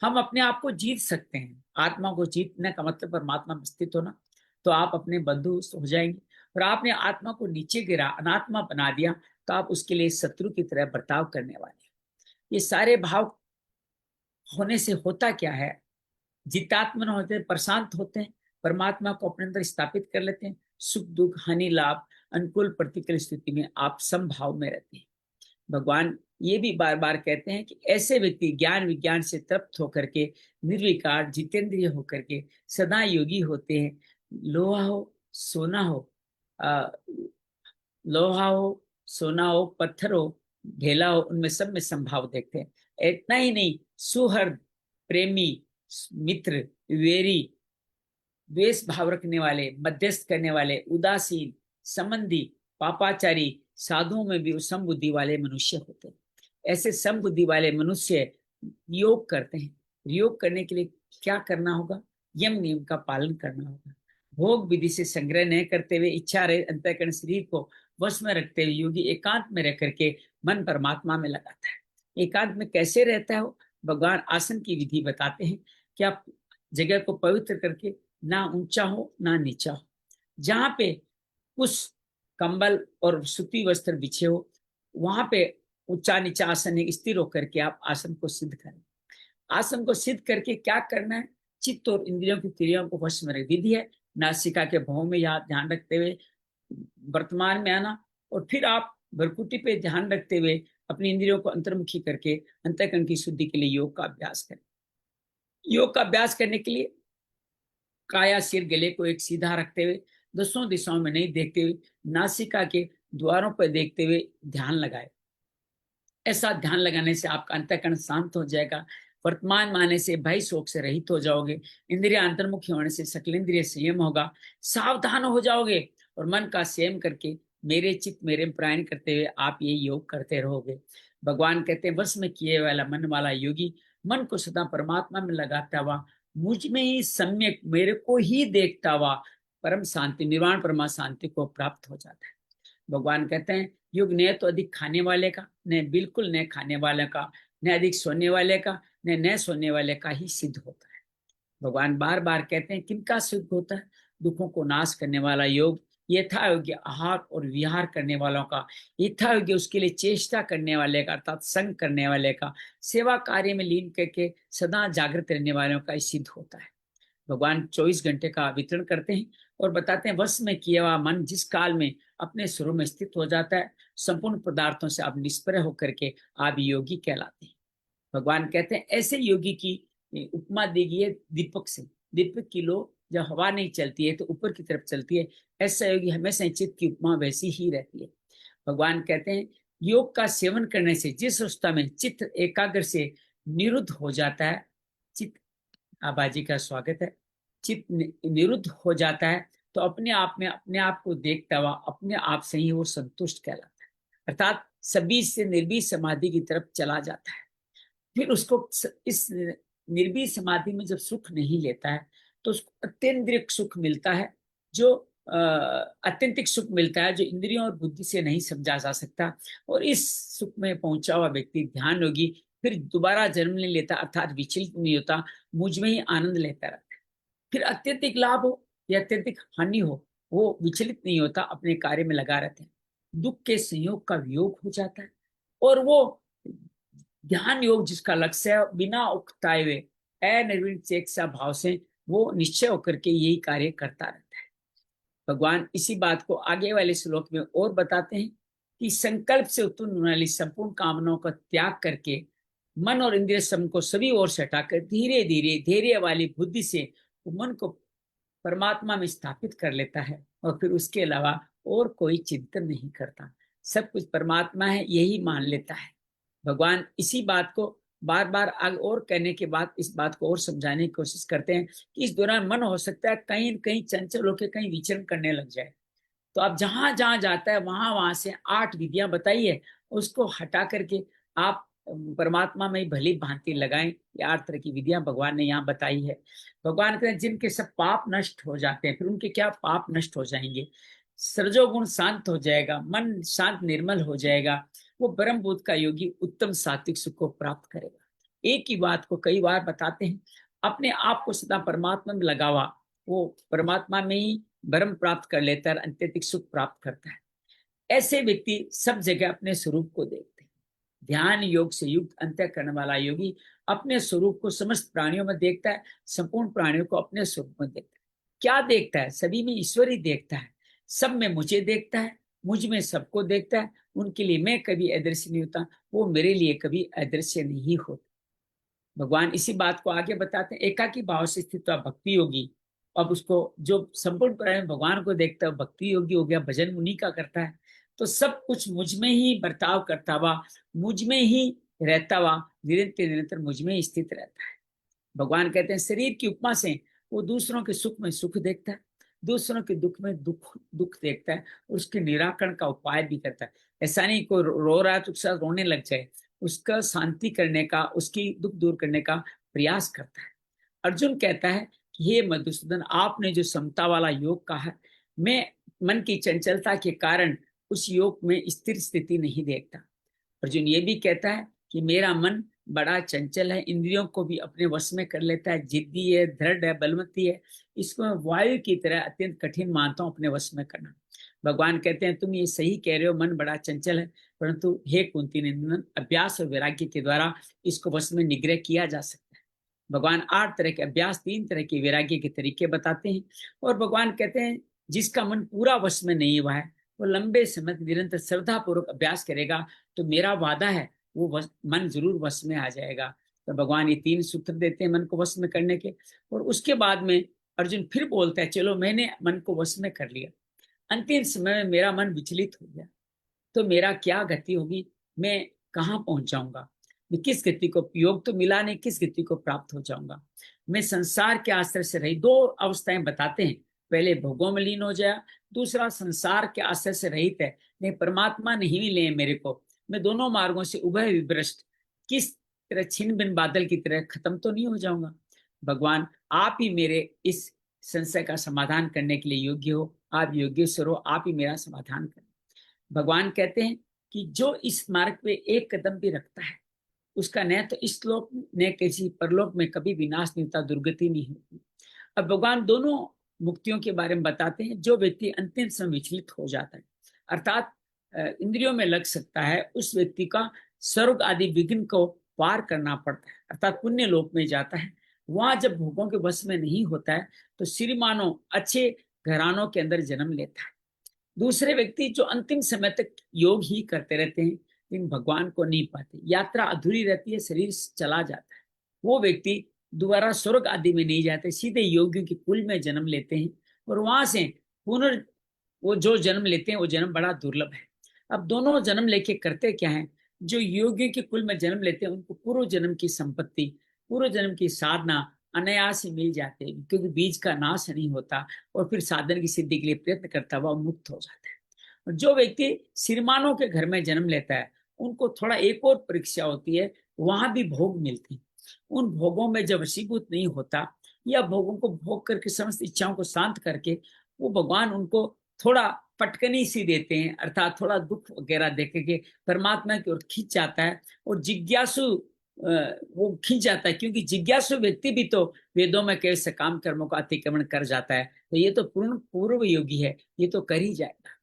हम अपने आप को जीत सकते हैं। आत्मा को जीतने का मतलब परमात्मा में स्थित होना। तो आप अपने बंधु हो जाएंगे। और आपने आत्मा को नीचे गिरा, अनात्मा बना दिया, तो आप उसके लिए शत्रु की तरह बर्ताव करने वाले। ये सारे भाव होने से होता क्या है, जितात्मन होते हैं, प्रशांत होते हैं, परमात्मा को अपने अंदर स्थापित कर लेते हैं। सुख दुख हानि लाभ अनुकूल प्रतिकूल स्थिति में आप समभाव में रहते हैं। भगवान ये भी बार बार कहते हैं कि ऐसे व्यक्ति ज्ञान विज्ञान से तृप्त होकर के निर्विकार जितेंद्रिय होकर के सदा योगी होते हैं। लोहा हो सोना हो, आ, लोहा हो सोना हो पत्थर हो ढेला हो, उनमें सब में संभाव देखते हैं। इतना ही नहीं, सुहृद प्रेमी मित्र वेरी द्वेष भाव रखने वाले, मध्यस्थ करने वाले, उदासीन संबंधी, पापाचारी, साधुओं में भी समबुद्धि वाले मनुष्य होते हैं। ऐसे समबुद्धि वाले मनुष्य योग करते हैं। योग करने के लिए क्या करना होगा, यम नियम का पालन करना होगा। भोग विधि से संग्रह नहीं करते हुए इच्छा रहे अंतःकरण शरीर को वश में रखते हुए योगी एकांत में रह करके मन परमात्मा में लगाता है। एकांत में कैसे रहता है वो, भगवान आसन की विधि बताते हैं कि आप जगह को पवित्र करके ना ऊंचा हो ना नीचा हो, जहां पे कुछ कंबल और सूती वस्त्र बिछे हो वहां पे ऊंचा नीचा आसन स्थिर होकर के आप आसन को सिद्ध करें। आसन को सिद्ध करके क्या करना है, चित्त और इंद्रियों की क्रियाओं को वश में रख विधि है। नासिका के भौं में याद ध्यान रखते हुए वर्तमान में आना और फिर आप भ्रुकुटी पे ध्यान रखते हुए अपनी इंद्रियों को अंतर्मुखी करके अंतःकरण की शुद्धि के लिए योग का अभ्यास करें। योग का अभ्यास करने के लिए काया सिर गले को एक सीधा रखते हुए दसों दिशाओं में नहीं देखते हुए नासिका के द्वारों पर देखते हुए ध्यान लगाए। ऐसा ध्यान लगाने से आपका अंतःकरण शांत हो जाएगा। वर्तमान में आने से भय शोक से रहित हो जाओगे। इंद्रिय अंतर्मुखी होने से सकल इंद्रिय संयम होगा। सावधान हो जाओगे और मन का संयम करके मेरे चित्त मेरे प्रायण करते हुए आप ये योग करते रहोगे। भगवान कहते हैं वश में किए वाला मन वाला योगी मन को सदा परमात्मा में लगाता हुआ मुझ में ही सम्यक मेरे को ही देखता हुआ परम शांति निर्वाण परमा शांति को प्राप्त हो जाता है। भगवान कहते हैं युग न तो अधिक खाने वाले का, न बिल्कुल न खाने वाले का, न अधिक सोने वाले का, न सोने वाले का ही सिद्ध होता है। भगवान बार बार कहते हैं किनका सिद्ध होता है, दुखों को नाश करने वाला योग यथा योग्य आहार और विहार करने वालों का, यथा योग्य उसके लिए चेष्टा करने वाले का अर्थात संग करने वाले का, सेवा कार्य में लीन करके सदा जागृत रहने वालों का सिद्ध होता है। भगवान 24 घंटे का वितरण करते हैं और बताते हैं वश में किया हुआ मन जिस काल में अपने स्वरूप में स्थित हो जाता है, संपूर्ण पदार्थों से आप निष्प्रय होकर के आप योगी कहलाते हैं। भगवान कहते हैं ऐसे योगी की उपमा दी गई है दीपक से। दीपक की लो जब हवा नहीं चलती है तो ऊपर की तरफ चलती है, ऐसा योगी हमेशा चित्त की उपमा वैसी ही रहती है। भगवान कहते हैं योग का सेवन करने से जिस अवस्था में चित्त एकाग्र से निरुद्ध हो जाता है, चित्त, आबाजी का स्वागत है, चित्त निरुद्ध हो जाता है तो अपने आप में अपने आप को देखता हुआ अपने आप से ही वो संतुष्ट कहलाता है, अर्थात सभी से निर्बीज समाधि की तरफ चला जाता है। फिर उसको इस निर्बीज समाधि में जब सुख नहीं लेता है तो उसको अत्यंतिक सुख मिलता है, जो अत्यंतिक सुख मिलता है जो इंद्रियों और बुद्धि से नहीं समझा जा सकता। और इस सुख में पहुंचा हुआ व्यक्ति ध्यान योगी फिर दोबारा जन्म नहीं लेता, अर्थात विचलित नहीं होता, मुझ में ही आनंद लेता रहता है। फिर अत्यधिक लाभ हो या अत्यधिक हानि हो वो विचलित नहीं होता, अपने कार्य में लगा रहते हैं। दुख के संयोग का वियोग हो जाता है और वो ध्यान योग जिसका लक्ष्य है बिना उकताए हुए अनिर्विण चेष्टा भाव से वो निश्चय होकर के यही कार्य करता रहता है। भगवान इसी बात को आगे वाले श्लोक में और बताते हैं कि संकल्प से उत्पन्न होने वाली संपूर्ण कामनाओं का त्याग करके मन और इंद्रिय सम को सभी ओर से हटाकर धीरे धीरे धैर्य वाली बुद्धि से मन को परमात्मा में स्थापित कर लेता है और फिर उसके अलावा और कोई चिंतन नहीं करता, सब कुछ परमात्मा है यही मान लेता है। भगवान इसी बात को बार बार आगे और कहने के बाद इस बात को और समझाने की कोशिश करते हैं कि इस दौरान मन हो सकता है कहीं कहीं चंचल होकर कहीं विचरण करने लग जाए, तो आप जहां जहां जाता है वहां वहां से 8 विधियां बताई है, उसको हटा करके आप परमात्मा में भली भांति लगाएं। ये 8 तरह की विधियां भगवान ने यहाँ बताई है। भगवान कहते हैं जिनके सब पाप नष्ट हो जाते हैं, फिर उनके क्या पाप नष्ट हो जाएंगे, सृजोगुण शांत हो जाएगा, मन शांत निर्मल हो जाएगा, वो ब्रह्म बोध का योगी उत्तम सात्विक सुख को प्राप्त करेगा। एक ही बात को कई बार बताते हैं, अपने आप को सदा परमात्मा में लगावा, वो परमात्मा में ही ब्रह्म प्राप्त कर लेता है, अत्यधिक सुख प्राप्त करता है। ऐसे व्यक्ति सब जगह अपने स्वरूप को देखते हैं। ध्यान योग से युक्त अंतःकरण वाला योगी अपने स्वरूप को समस्त प्राणियों में देखता है, संपूर्ण प्राणियों को अपने स्वरूप में देखता है। क्या देखता है? सभी में ईश्वर ही देखता है, सब में मुझे देखता है, मुझ में सबको देखता है, उनके लिए मैं कभी अदृश्य नहीं होता, वो मेरे लिए कभी अदृश्य नहीं होता। भगवान इसी बात को आगे बताते हैं, एकाकी भाव से स्थित हुआ भक्ति योगी, अब उसको जो संपूर्ण प्राणी भगवान को देखता है भक्ति योगी हो गया, भजन उन्हीं का करता है, तो सब कुछ मुझ में ही बर्ताव करता हुआ, मुझ में ही रहता हुआ, निरंतर निरंतर मुझ में ही स्थित रहता है। भगवान कहते हैं शरीर की उपमा से वो दूसरों के सुख में सुख देखता है, दूसरों के दुख में दुख दुख देखता है, उसके निराकरण का उपाय भी करता है। ऐसा नहीं कोई रो रहा है तो उसके साथ रोने लग जाए, उसका शांति करने का, उसकी दुख दूर करने का प्रयास करता है। अर्जुन कहता है कि हे मधुसूदन, आपने जो समता वाला योग कहा है, मैं मन की चंचलता के कारण उस योग में स्थिर स्थिति नहीं देखता। अर्जुन ये भी कहता है कि मेरा मन बड़ा चंचल है, इंद्रियों को भी अपने वश में कर लेता है, जिद्दी है, दृढ़ है, बलवती है, इसको मैं वायु की तरह अत्यंत कठिन मानता हूं अपने वश में करना। भगवान कहते हैं तुम ये सही कह रहे हो, मन बड़ा चंचल है, परंतु हे कुंती नंदन, अभ्यास और वैराग्य के द्वारा इसको वश में निग्रह किया जा सकता है। भगवान 8 तरह के अभ्यास, 3 तरह के वैराग्य के तरीके बताते हैं और भगवान कहते हैं जिसका मन पूरा वश में नहीं हुआ है वो लंबे समय निरंतर श्रद्धा पूर्वक अभ्यास करेगा तो मेरा वादा है वो मन जरूर वश में आ जाएगा। तो भगवान ये 3 सूत्र देते हैं मन को वश में करने के, और उसके बाद में अर्जुन फिर बोलता है चलो मैंने मन को वश में कर लिया, अंतिम समय में मेरा मन विचलित हो गया तो मेरा क्या गति होगी, मैं कहाँ पहुंच जाऊंगा, मैं किस गति को, योग तो मिला नहीं, किस गति को प्राप्त हो जाऊंगा। मैं संसार के आश्रय से रही, 2 अवस्थाएं बताते हैं, पहले भोगों में लीन हो जाए, दूसरा संसार के आश्रय से रहित है, नहीं परमात्मा नहीं मिले मेरे को, मैं दोनों मार्गों से उभय विभ्रष्ट किस तरह छिन्न भिन्न बादल की तरह खत्म तो नहीं हो जाऊंगा। भगवान आप ही मेरे इस संशय का समाधान करने के लिए योग्य हो, आप योगेश्वर हो, आप ही मेरा समाधान करें। भगवान कहते हैं कि जो इस मार्ग पे एक कदम भी रखता है उसका न तो इस लोक न किसी परलोक में कभी विनाश नहीं होता, दुर्गति नहीं होती। अब भगवान दोनों मुक्तियों के बारे में बताते हैं। जो व्यक्ति अंतिम समय विचलित हो जाता है, अर्थात इंद्रियों में लग सकता है, उस व्यक्ति का स्वर्ग आदि विघ्न को पार करना पड़ता है, अर्थात पुण्य लोक में जाता है। वहां जब भोगों के वश में नहीं होता है तो श्रीमानों अच्छे घरानों के अंदर जन्म लेता है। दूसरे व्यक्ति जो अंतिम समय तक योग ही करते रहते हैं लेकिन भगवान को नहीं पाते, यात्रा अधूरी रहती है, शरीर चला जाता है, वो व्यक्ति दोबारा स्वर्ग आदि में नहीं जाते, सीधे योगियों के कुल में जन्म लेते हैं। और वहां से पुनर् वो जो जन्म लेते हैं वो जन्म बड़ा दुर्लभ है। अब दोनों जन्म लेके करते क्या है, जो योगियों के कुल में जन्म लेते हैं उनको पूर्व जन्म की संपत्ति, पूर्व जन्म की साधना अनायास ही मिल जाते हैं, क्योंकि बीज का नाश नहीं होता और फिर साधन की सिद्धि के लिए प्रयत्न करता हुआ मुक्त हो जाता है। और जो व्यक्ति सिरमानों के घर में जन्म लेता है उनको थोड़ा एक और परीक्षा होती है, वहां भी भोग मिलते हैं। उन भोगों में जब वशीभूत नहीं होता या भोगों को भोग करके समस्त इच्छाओं को शांत करके वो भगवान उनको थोड़ा पटकनी सी देते हैं, अर्थात थोड़ा दुख वगैरह देखे के परमात्मा की ओर खींच जाता है। और जिज्ञासु वो खींच जाता है, क्योंकि जिज्ञासु व्यक्ति भी तो वेदों में कई सकाम कर्मों का अतिक्रमण कर जाता है, तो ये तो पूर्ण पूर्व योगी है, ये तो कर ही जाएगा।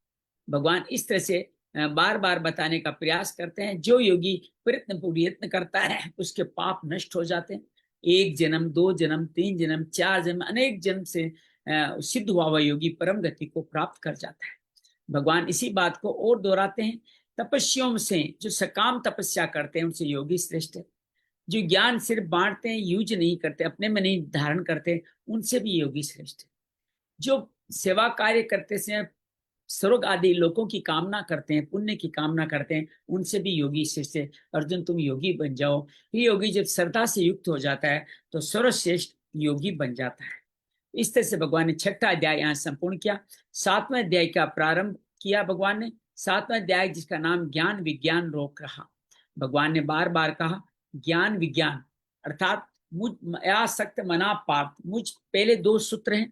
भगवान इस तरह से बार बार बताने का प्रयास करते हैं। जो योगी प्रयत्न करता है उसके पाप नष्ट हो जाते हैं। एक जन्म, दो जन्म, तीन जन्म, चार जन्म, अनेक जन्म से सिद्ध हुआ हुआ योगी परम गति को प्राप्त कर जाता है। भगवान इसी बात को और दोहराते हैं, तपस्वियों से जो सकाम तपस्या करते हैं उनसे योगी श्रेष्ठ है। जो ज्ञान सिर्फ बांटते हैं, यूज नहीं करते, अपने में नहीं धारण करते, उनसे भी योगी श्रेष्ठ है। जो सेवा कार्य करते समय स्वर्ग आदि लोगों की कामना करते हैं, पुण्य की कामना करते हैं, उनसे भी योगी श्रेष्ठ है। अर्जुन तुम योगी बन जाओ। ये योगी जब श्रद्धा से युक्त हो जाता है तो सर्वश्रेष्ठ योगी बन जाता है। इस तरह से भगवान ने छठा अध्याय यहाँ संपूर्ण किया। सातवें अध्याय का प्रारंभ किया भगवान ने। सातवें अध्याय जिसका नाम ज्ञान विज्ञान रोक रहा। भगवान ने बार बार कहा ज्ञान विज्ञान, अर्थात मुझ आसक्त मना पार्थ, मुझ पहले दो सूत्र हैं,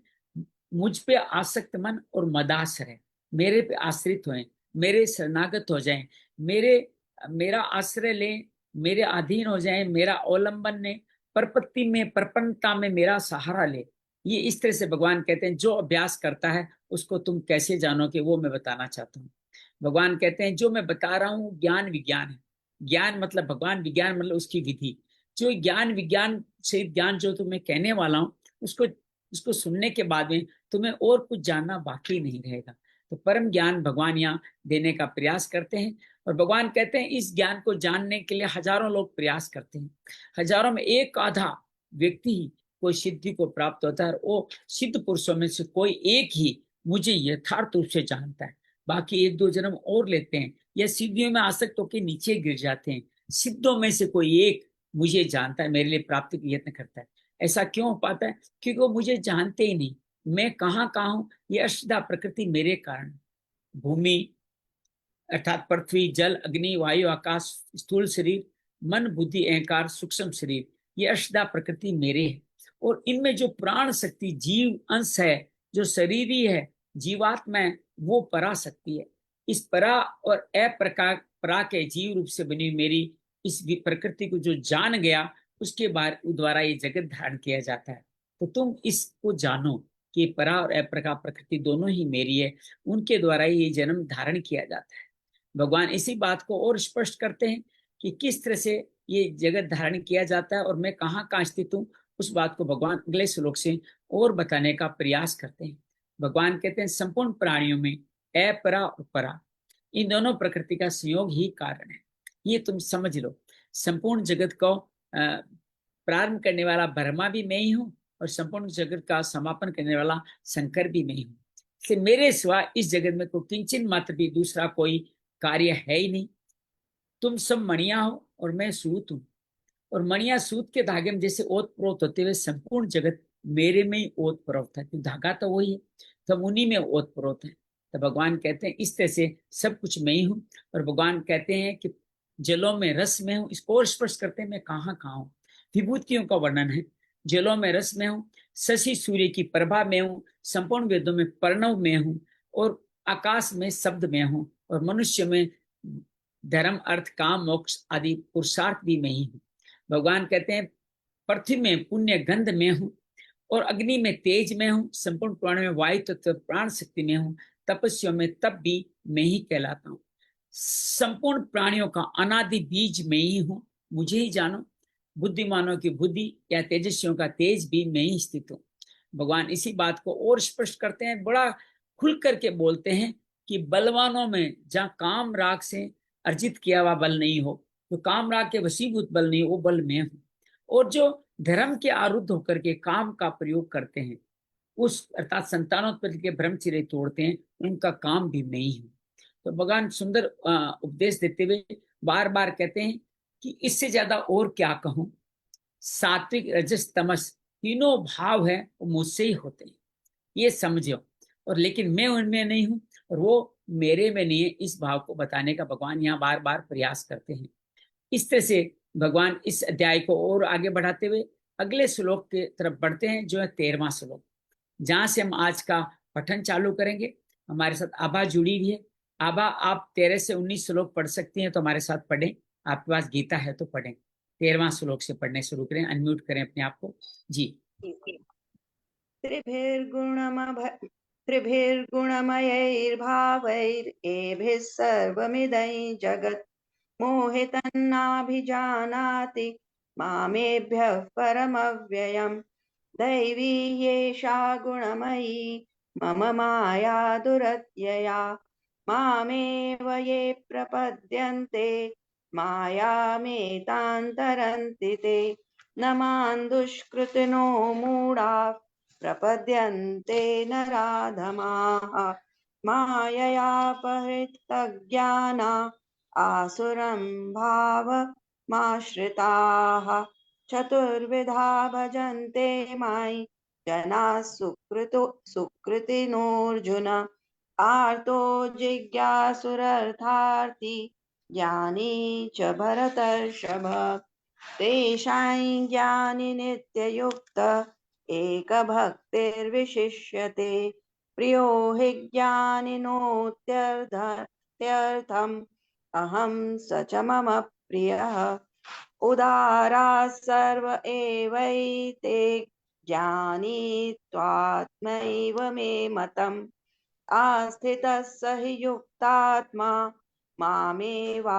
मुझ पे आसक्त मन और मदाश्रय, मेरे पे आश्रित होएं, मेरे शरणागत हो जाएं, मेरा आश्रय लें, मेरे अधीन हो जाएं, मेरा अवलंबन लें, परपत्ति में प्रपन्नता में मेरा सहारा ले। ये इस तरह से भगवान कहते हैं जो अभ्यास करता है उसको तुम कैसे जानोगे वो मैं बताना चाहता हूँ। भगवान कहते हैं जो मैं बता रहा हूँ ज्ञान विज्ञान है। ज्ञान मतलब भगवान, विज्ञान मतलब उसकी विधि। जो ज्ञान विज्ञान से ज्ञान जो तुम्हें कहने वाला हूँ उसको उसको सुनने के बाद में तुम्हें और कुछ जानना बाकी नहीं रहेगा। तो परम ज्ञान भगवान यहाँ देने का प्रयास करते हैं। और भगवान कहते हैं इस ज्ञान को जानने के लिए हजारों लोग प्रयास करते हैं, हजारों में एक आधा व्यक्ति ही कोई सिद्धि को प्राप्त होता है। और वो सिद्ध पुरुषों में से कोई एक ही मुझे यथार्थ रूप से जानता है। बाकी एक दो जन्म और लेते हैं या सिद्धियों में आसक्त होकर नीचे गिर जाते हैं। सिद्धों में से कोई एक मुझे जानता है, मेरे लिए प्राप्ति का यत्न करता है। ऐसा क्यों हो पाता है? क्योंकि वो मुझे जानते ही नहीं, मैं कहाँ हूँ। ये अष्टधा प्रकृति मेरे कारण, भूमि अर्थात पृथ्वी, जल, अग्नि, वायु, आकाश, स्थूल शरीर, मन, बुद्धि, अहंकार, सूक्ष्म शरीर, ये अष्टधा प्रकृति मेरे है। और इनमें जो प्राण शक्ति जीव अंश है, जो शरीरी है, जीवात्मा है, वो परा शक्ति है। इस परा और अप्रका परा के जीव रूप से बनी मेरी इस प्रकृति को जो जान गया उसके बाद द्वारा ये जगत धारण किया जाता है। तो तुम इसको जानो कि परा और अप्रका प्रकृति दोनों ही मेरी है, उनके द्वारा ये जन्म धारण किया जाता है। भगवान इसी बात को और स्पष्ट करते हैं कि किस तरह से ये जगत धारण किया जाता है और मैं कहाँ कहाँ स्थित हूँ। उस बात को भगवान अगले श्लोक से और बताने का प्रयास करते हैं। भगवान कहते हैं संपूर्ण प्राणियों में अपरा और परा, इन दोनों प्रकृति का संयोग ही कारण है। ये तुम समझ लो। संपूर्ण जगत को प्रारंभ करने वाला ब्रह्मा भी मैं ही हूँ और संपूर्ण जगत का समापन करने वाला शंकर भी मैं ही हूँ। इसलिए मेरे सिवा इस जगत में कोई किंचन मात्र भी दूसरा कोई कार्य है ही नहीं। तुम सब मणिया हो और मैं सूत हूँ, और मणिया सूत के धागे में जैसे ओत प्रोत होते हुए संपूर्ण जगत मेरे में ही ओत प्रोत है, धागा तो वही है, तो उन्हीं में ओत प्रोत है। तो भगवान कहते हैं इस तरह से सब कुछ मैं ही हूँ। और भगवान कहते हैं कि जलों में रस में हूँ, इसको और स्पष्ट करते हैं मैं कहाँ कहाँ हूँ। विभूतियों का वर्णन है, जलों में रस में हूँ, शशि सूर्य की प्रभा में हूँ, संपूर्ण वेदों में प्रणव में हूँ, और आकाश में शब्द में हूँ, और मनुष्य में धर्म अर्थ काम मोक्ष आदि पुरुषार्थ भी मैं ही हूँ। भगवान कहते हैं पृथ्वी में पुण्य गंध में हूँ, और अग्नि में तेज में हूँ, संपूर्ण प्राण में वायु तत्व प्राण शक्ति में हूँ, तपस्या में तप भी मैं ही कहलाता हूँ। संपूर्ण प्राणियों का अनादि बीज मैं ही हूँ, मुझे ही जानो। बुद्धिमानों की बुद्धि या तेजस्वियों का तेज भी मैं ही स्थित हूँ। भगवान इसी बात को और स्पष्ट करते हैं, बड़ा खुल करके बोलते हैं कि बलवानों में जहाँ काम राग से अर्जित किया हुआ बल नहीं हो, तो काम राग के वशीभूत बल नहीं, वो बल मैं हूँ। और जो धर्म के आरुद्ध होकर के काम का प्रयोग करते हैं, उस अर्थात संतानोत्पत्ति के ब्रह्मचर्य तोड़ते हैं, उनका काम भी मैं ही हूँ। तो भगवान सुंदर उपदेश देते हुए बार बार कहते हैं कि इससे ज्यादा और क्या कहूं। सात्विक रजस तमस तीनों भाव है वो मुझसे ही होते हैं, ये समझो। और लेकिन मैं उनमें नहीं हूं और वो मेरे में नहीं है, इस भाव को बताने का भगवान यहाँ बार बार प्रयास करते हैं। इस तरह से भगवान इस अध्याय को और आगे बढ़ाते हुए अगले श्लोक की तरफ बढ़ते हैं, जो है 13वां श्लोक, जहां से हम आज का पठन चालू करेंगे। हमारे साथ आभा जुड़ी हुई है। आभा, आप 13 से 19 श्लोक पढ़ सकती हैं तो हमारे साथ पढ़ें। आपके पास गीता है तो पढ़ें। 13वां श्लोक से पढ़ने शुरू करें, अनम्यूट करें अपने आप को जी। त्रिभिर्गुणमयैर्भावैरेभिः सर्वमिदं जगत् मोहितन्नाभिजानाति मामेभ्यः परमव्ययम्। दैवी येषा गुणमयी मम माया दुरत्यया मामेव ये प्रपद्यन्ते मायामेतां ते। न मां दुष्कृतिनो मूढा प्रपद्यन्ते नराधमाः माययापहृतज्ञाना आसुरं भावमाश्रिताः। चतुर्विधा भजन्ते मां जनाः सुकृतिनोऽर्जुन। आर्तो जिज्ञासुरर्थार्थी ज्ञानी च भरतर्षभ। तेषां ज्ञानी नित्ययुक्त एकभक्तिर्विशिष्यते। प्रियो हि ज्ञानिनोत्यर्थम् अहं स च मम प्रियः। उदाराः सर्व एवैते ज्ञानी त्वात्मैव मे मतम्। आस्थितः स हि युक्तात्मा मामेवानुत्तमां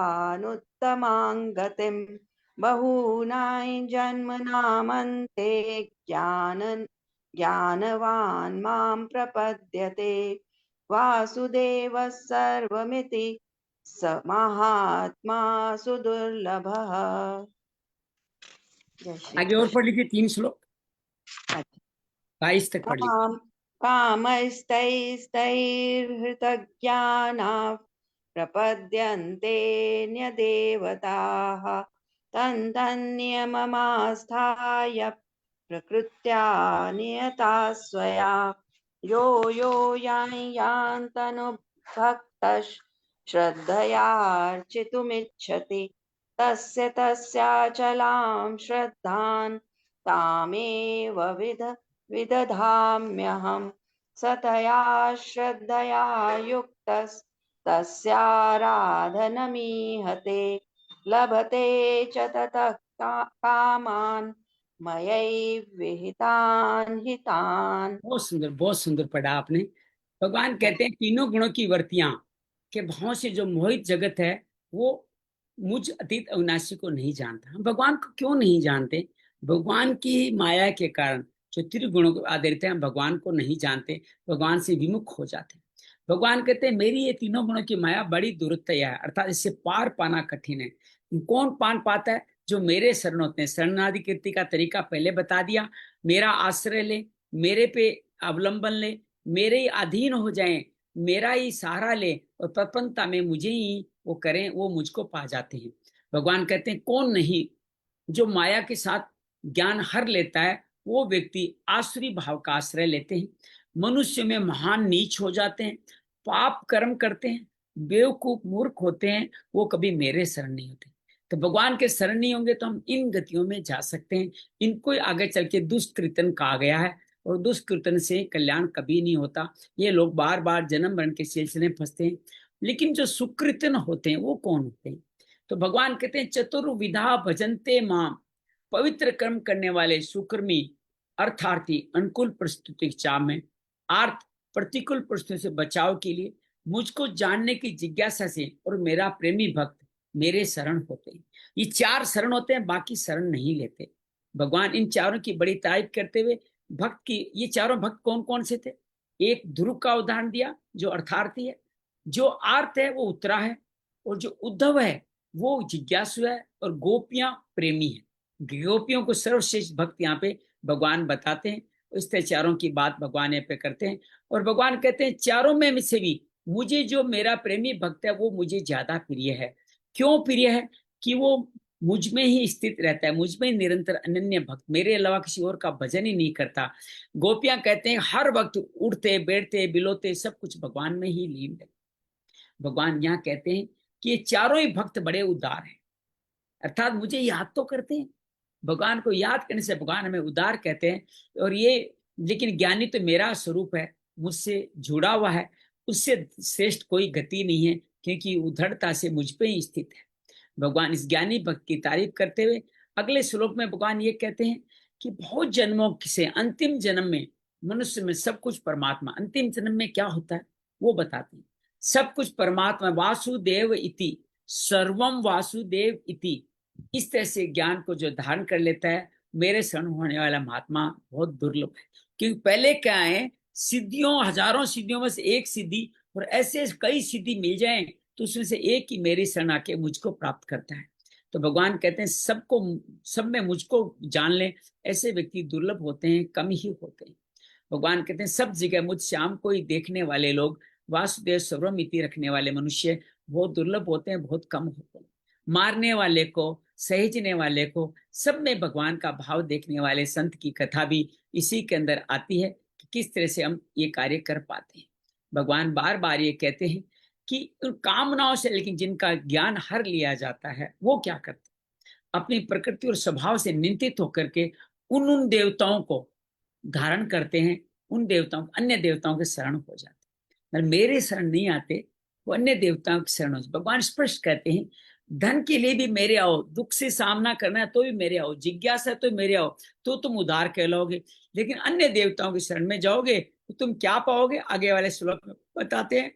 गतिम्। बहूनां जन्मनामन्ते ज्ञानवान् मां प्रपद्यते। वासुदेवः सर्वमिति स महात्मा सुदुर्लभः। जय श्री आगे और पढ़ लीजिए 3 श्लोक, 22 तक पढ़ लीजिए। कृष्ण। कामैस्तैस्तैर्हृतज्ञानाः प्रपद्यन्ते न्यदेवताः तन्तन्नियममास्थाय प्रकृत्या नियता स्वया। यो यो यान्यान्तनुभक्तः श्रद्धयार्चितुमिच्छति तस्य तस्याचलां श्रद्धां तामेव विदधाम्यहम्। सतया श्रद्धया युक्तस्तस्याराधनमीहते लभते च ततः कामान् मयैव विहितान् हितान्। बहुत सुंदर पढ़ा आपने। भगवान कहते हैं तीनों गुणों की वर्तियां के भाव से जो मोहित जगत है, वो मुझ अतीत अविनाशी को नहीं जानता। हम भगवान को क्यों नहीं जानते? भगवान की माया के कारण जो त्रिगुणों को आधारित है, हम भगवान को नहीं जानते, भगवान से विमुख हो जाते हैं। भगवान कहते हैं मेरी ये तीनों गुणों की माया बड़ी दुरतया है, अर्थात इससे पार पाना कठिन है। कौन पान पाता है? जो मेरे शरण होते हैं। शरणादि कीर्ति का तरीका पहले बता दिया। मेरा आश्रय ले, मेरे पे अवलंबन ले, मेरे ही अधीन हो जाएं, मेरा ही सहारा ले और प्रपन्नता में मुझे ही वो करें, वो मुझको पा जाते हैं। भगवान कहते हैं कौन नहीं? जो माया के साथ ज्ञान हर लेता है, वो व्यक्ति आसुरी भाव का आश्रय लेते हैं, मनुष्य में महान नीच हो जाते हैं, पाप कर्म करते हैं, बेवकूफ मूर्ख होते हैं, वो कभी मेरे शरण नहीं होते। तो भगवान के शरण नहीं होंगे तो हम इन गतियों में जा सकते हैं। इनको आगे चल के दुष्कृतन कहा गया है और दुष्कृतन से कल्याण कभी नहीं होता। ये लोग बार बार जन्म मरण के सिलसिले में फंसते हैं। लेकिन जो सुकृतन होते हैं वो कौन होते हैं? तो भगवान कहते हैं चतुर्विधा भजन्ते माम, पवित्र कर्म करने वाले सुकर्मी अर्थार्थी अनुकूल परिस्थिति की चाह में, आर्थ प्रतिकूल परिस्थितियों से बचाव के लिए मुझको जानने की जिज्ञासा से और मेरा प्रेमी भक्त मेरे शरण होते हैं। ये 4 शरण होते हैं, बाकी शरण नहीं लेते। भगवान इन चारों की बड़ी तारीफ करते हुए भक्त की, ये चारों भक्त कौन कौन से थे? एक ध्रुव का उदाहरण दिया जो अर्थार्थी है, जो आर्त है वो उत्तरा है, और जो उद्धव है वो जिज्ञासु है, और गोपियां प्रेमी है। गोपियों को सर्वश्रेष्ठ भक्त यहाँ पे भगवान बताते हैं। इस तरह चारों की बात भगवान यहाँ पे करते हैं, और भगवान कहते हैं चारों में से भी मुझे जो मेरा प्रेमी भक्त है वो मुझे ज्यादा प्रिय है। क्यों प्रिय है? कि वो मुझ में ही स्थित रहता है, मुझ में निरंतर अनन्य भक्त, मेरे अलावा किसी और का भजन ही नहीं करता। गोपियां कहते हैं हर वक्त उठते बैठते बिलोते सब कुछ भगवान में ही लीन है। भगवान यहाँ कहते हैं कि ये चारों ही भक्त बड़े उदार हैं, अर्थात मुझे याद तो करते हैं। भगवान को याद करने से भगवान हमें उदार कहते हैं। और ये, लेकिन ज्ञानी तो मेरा स्वरूप है, मुझसे जुड़ा हुआ है, उससे श्रेष्ठ कोई गति नहीं है, क्योंकि उद्धरता से मुझ पे ही स्थित है। भगवान इस ज्ञानी भक्त की तारीफ करते हुए अगले श्लोक में भगवान ये कहते हैं कि बहुत जन्मों से अंतिम जन्म में मनुष्य में सब कुछ परमात्मा, अंतिम जन्म में क्या होता है वो बताते हैं। सब कुछ परमात्मा, वासुदेव इति, सर्वम वासुदेव इति। इस तरह से ज्ञान को जो धारण कर लेता है, मेरे शरण होने वाला महात्मा बहुत दुर्लभ है। क्योंकि पहले क्या है, सिद्धियों, हजारों सिद्धियों में से एक सिद्धि, और ऐसे कई सिद्धि मिल जाए तो उसमें से एक ही मेरी शरण आके मुझको प्राप्त करता है। तो भगवान कहते हैं सबको, सब में मुझको जान ले, ऐसे व्यक्ति दुर्लभ होते हैं, कम ही होते हैं। भगवान कहते हैं सब जगह मुझ श्याम को ही देखने वाले लोग, वासुदेव सर्वमिति रखने वाले मनुष्य बहुत दुर्लभ होते हैं, बहुत कम होते हैं। मारने वाले को, सहेजने वाले को, सब में भगवान का भाव देखने वाले संत की कथा भी इसी के अंदर आती है कि किस तरह से हम ये कार्य कर पाते हैं। भगवान बार बार ये कहते हैं कि उन कामनाओं से, लेकिन जिनका ज्ञान हर लिया जाता है वो क्या करते हैं? अपनी प्रकृति और स्वभाव से निंदित होकर के उन उन देवताओं को धारण करते हैं, उन देवताओं, अन्य देवताओं के शरण हो जाते हैं। मतलब मेरे शरण नहीं आते, वो अन्य देवताओं के शरण हो जाते। भगवान स्पष्ट कहते हैं धन के लिए भी मेरे आओ, दुख से सामना करना है तो भी मेरे आओ, जिज्ञासा है तो मेरे आओ, तो तुम उदार कहलाओगे। लेकिन अन्य देवताओं की शरण में जाओगे तो तुम क्या पाओगे? आगे वाले श्लोक में बताते हैं,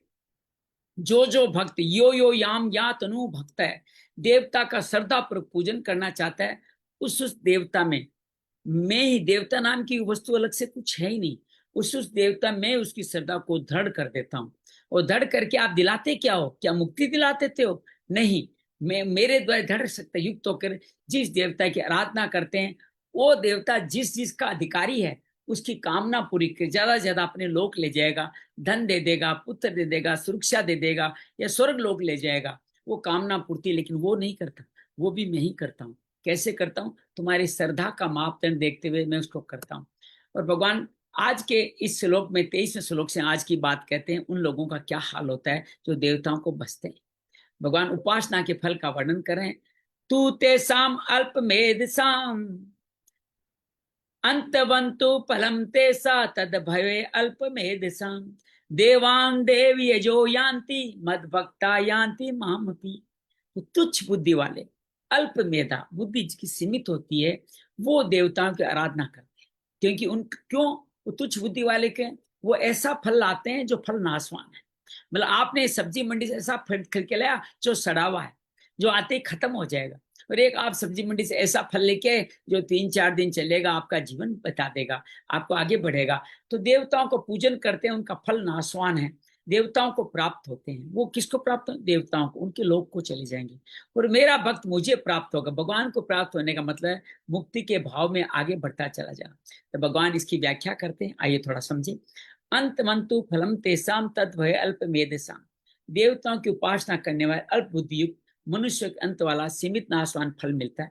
जो जो भक्त यो यो याम या तनु भक्त है, देवता का श्रद्धा पर पूजन करना चाहता है, उस देवता में मैं ही, देवता नाम की वस्तु अलग से कुछ है ही नहीं, उस देवता में उसकी श्रद्धा को दृढ़ कर देता हूँ। और दृढ़ करके आप दिलाते क्या हो? क्या मुक्ति दिलाते थे हो? नहीं, मैं मेरे द्वारा दृढ़ शक्ति युक्त होकर जिस देवता की आराधना करते हैं, वो देवता जिस जिसका अधिकारी है उसकी कामना पूरी कर ज्यादा से ज्यादा अपने लोक ले जाएगा, धन दे देगा, पुत्र दे देगा, सुरक्षा दे देगा, या स्वर्ग लोक ले जाएगा, वो कामना पूर्ति। लेकिन वो नहीं करता, वो भी मैं ही करता हूँ। कैसे करता हूँ? तुम्हारी श्रद्धा का मापदंड देखते हुए मैं उसको करता हूँ। और भगवान आज के इस श्लोक में, 23वें श्लोक से आज की बात कहते हैं उन लोगों का क्या हाल होता है जो देवताओं को बसते हैं। भगवान उपासना के फल का वर्णन कर रहे हैं। तू तेसाम अल्प मेधसाम अंतवंतु फलम तेसा तद भवे अल्प मेधसाम देवान देव यजो यान्ति मद भक्ता यान्ति मामपि। तुच्छ बुद्धि वाले, अल्प मेधा, बुद्धि जिसकी सीमित होती है, वो देवताओं की आराधना करते हैं। क्योंकि उन, क्यों? वो तुच्छ बुद्धि वाले के, वो ऐसा फल लाते हैं जो फल नाशवान है। मतलब आपने सब्जी मंडी से ऐसा फल खरीद के लाया जो सड़ा हुआ है, जो आते ही खत्म हो जाएगा, और एक आप सब्जी मंडी से ऐसा फल लेके जो 3-4 दिन चलेगा, आपका जीवन बता देगा, आपको आगे बढ़ेगा। तो देवताओं को पूजन करते हैं, उनका फल नाशवान है, देवताओं को प्राप्त होते हैं। वो किसको प्राप्त हो? देवताओं को, उनके लोक को चले जाएंगे। और मेरा भक्त मुझे प्राप्त होगा। भगवान को प्राप्त होने का मतलब है मुक्ति के भाव में आगे बढ़ता चला जाना। तो भगवान इसकी व्याख्या करते हैं, आइए थोड़ा समझे। अंत मंतु फलम तेसाम तद भय अल्प मेधसाम। देवताओं की उपासना करने वाले अल्प बुद्धि युक्त मनुष्य के अंत वाला सीमित नाशवान फल मिलता है।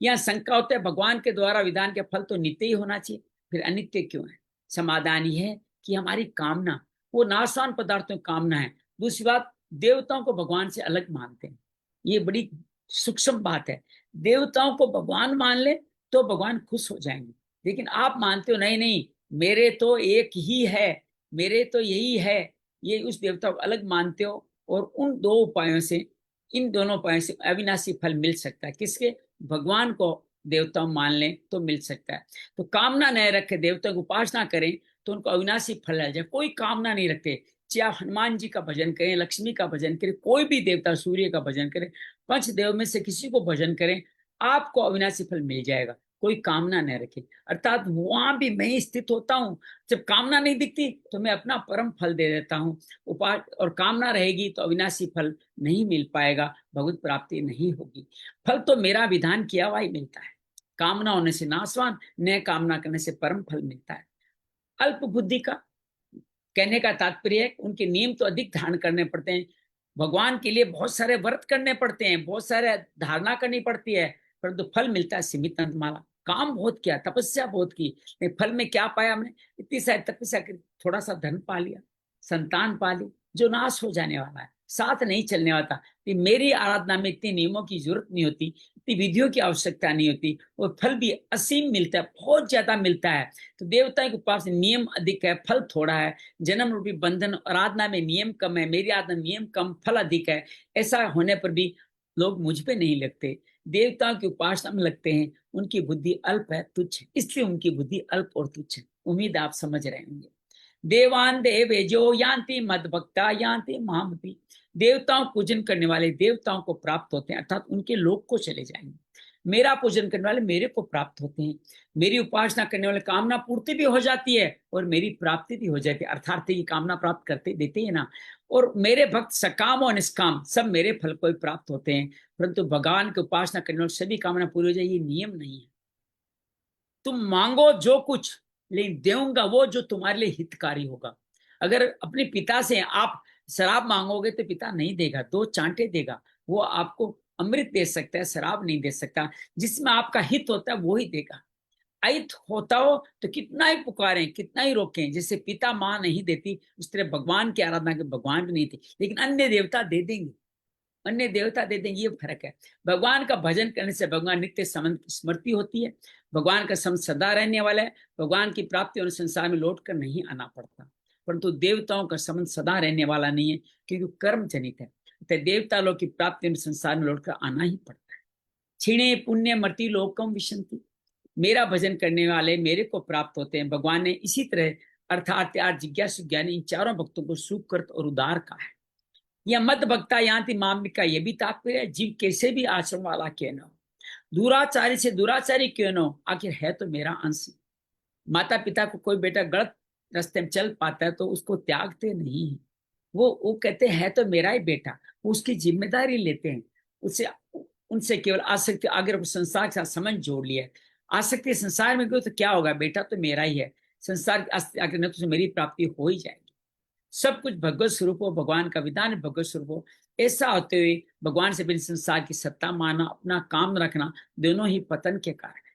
यहाँ शंका होता है भगवान के द्वारा विधान के फल तो नित्य ही होना चाहिए, फिर अनित्य क्यों है? समाधान ये है कि हमारी कामना वो नाशवान पदार्थों की कामना है। दूसरी बात, देवताओं को भगवान से अलग मानते हैं, ये बड़ी सूक्ष्म बात है। देवताओं को भगवान मान ले तो भगवान खुश हो जाएंगे, लेकिन आप मानते हो नहीं नहीं, मेरे तो एक ही है, मेरे तो यही है, ये उस देवता को अलग मानते हो। और उन दो उपायों से, इन दोनों उपायों से अविनाशी फल मिल सकता है। किसके? भगवान को देवता मान लें तो मिल सकता है। तो कामना नहीं रखे देवता की उपासना करें तो उनको अविनाशी फल मिल जाए। कोई कामना नहीं रखते, चाहे आप हनुमान जी का भजन करें, लक्ष्मी का भजन करें, कोई भी देवता, सूर्य का भजन करें, पंचदेव में से किसी को भजन करें, आपको अविनाशी फल मिल जाएगा। कोई कामना नहीं रखे, अर्थात वहां भी मैं ही स्थित होता हूँ। जब कामना नहीं दिखती तो मैं अपना परम फल दे देता हूँ। उपाय और कामना रहेगी तो अविनाशी फल नहीं मिल पाएगा, भगवत प्राप्ति नहीं होगी। फल तो मेरा विधान किया हुआ ही मिलता है। कामना होने से नाशवान, न कामना करने से परम फल मिलता है। अल्प बुद्धि का कहने का तात्पर्य है उनके नियम तो अधिक धारण करने पड़ते हैं, भगवान के लिए बहुत सारे व्रत करने पड़ते हैं, बहुत सारे धारणा करनी पड़ती है, परंतु फल मिलता है सीमित। अंतमाला काम बहुत किया, तपस्या बहुत की, लेकिन फल में क्या पाया हमने? इतनी सारी तपस्या की, थोड़ा सा धन पा लिया, संतान पा ली, जो नाश हो जाने वाला है, साथ नहीं चलने वाला। मेरी आराधना में इतने नियमों की जरूरत नहीं होती, इतनी विधियों की आवश्यकता नहीं होती, और फल भी असीम मिलता है, बहुत ज्यादा मिलता है। तो देवता के पास नियम अधिक है, फल थोड़ा है। जन्म रूपी बंधन, आराधना में नियम कम है, मेरी आराधना नियम कम, फल अधिक है। ऐसा होने पर भी लोग मुझ पे नहीं लगते, देवताओं की उपासना में लगते हैं। उनकी बुद्धि अल्प है, तुच्छ है, इसलिए उनकी बुद्धि अल्प और तुच्छ है। उम्मीद आप समझ रहे होंगे। देवान देवेजो यान्ति मद भक्ता यान्ति महामति। देवताओं को पूजन करने वाले देवताओं को प्राप्त होते हैं, अर्थात उनके लोक को चले जाएंगे। मेरा पूजन करने वाले मेरे को प्राप्त होते हैं। मेरी उपासना करने वाले कामना पूर्ति भी हो जाती है और मेरी प्राप्ति भी हो जाती है, अर्थात की कामना प्राप्त करते देते हैं ना। और मेरे भक्त सकाम और निष्काम सब मेरे फल को प्राप्त होते हैं। परंतु भगवान की उपासना करने वाले सभी कामना पूरी हो जाए, ये नियम नहीं है। तुम मांगो जो कुछ, लेकिन देऊंगा वो जो तुम्हारे लिए हितकारी होगा। अगर अपने पिता से आप शराब मांगोगे तो पिता नहीं देगा, दो चांटे देगा। वो आपको अमृत दे सकता है, शराब नहीं दे सकता। जिसमें आपका हित होता है वो ही देगा। अहित होता हो तो कितना ही पुकारें, कितना ही रोकें, जैसे पिता माँ नहीं देती उस तरह भगवान की आराधना के भगवान भी नहीं थे, लेकिन अन्य देवता दे देंगे, अन्य देवता दे देंगे, ये फर्क है। भगवान का भजन करने से भगवान नित्य स्मृति होती है, भगवान का संग सदा रहने वाला है, भगवान की प्राप्ति और संसार में लौट कर नहीं आना पड़ता। परंतु देवताओं का संबंध सदा रहने वाला नहीं है, क्योंकि कर्म जनित है। तो देवता लोग की प्राप्ति और संसार में लौट कर आना ही पड़ता है। क्षीणे पुण्य मर्ति लोकम विशंति। मेरा भजन करने वाले मेरे को प्राप्त होते हैं। भगवान ने इसी तरह अर्थात त्याग, जिज्ञासु, ज्ञानी, इन चारों भक्तों को सुकृत और उदार कहा है। यह मद भक्ता यान्ति मामिका, यह भी तात्पर्य है। जीव कैसे भी आश्रम वाला क्यों न हो, दुराचारी से दुराचारी क्यों न हो, आखिर है तो मेरा अंश। माता पिता को कोई बेटा गलत रास्ते में चल पाता है तो उसको त्यागते नहीं है, वो कहते हैं तो मेरा ही बेटा, वो उसकी जिम्मेदारी लेते हैं। उससे उनसे केवल आसक्ति, अगर संसार के साथ समझ जोड़ लिया, आसक्ति संसार में गई तो क्या होगा, बेटा तो मेरा ही है, संसार अगर न तो मेरी प्राप्ति हो ही जाएगी। सब कुछ भगवत स्वरूप हो, भगवान का विधान भगवत स्वरूप हो। ऐसा होते हुए भगवान से बिन संसार की सत्ता माना, अपना काम रखना, दोनों ही पतन के कारण है।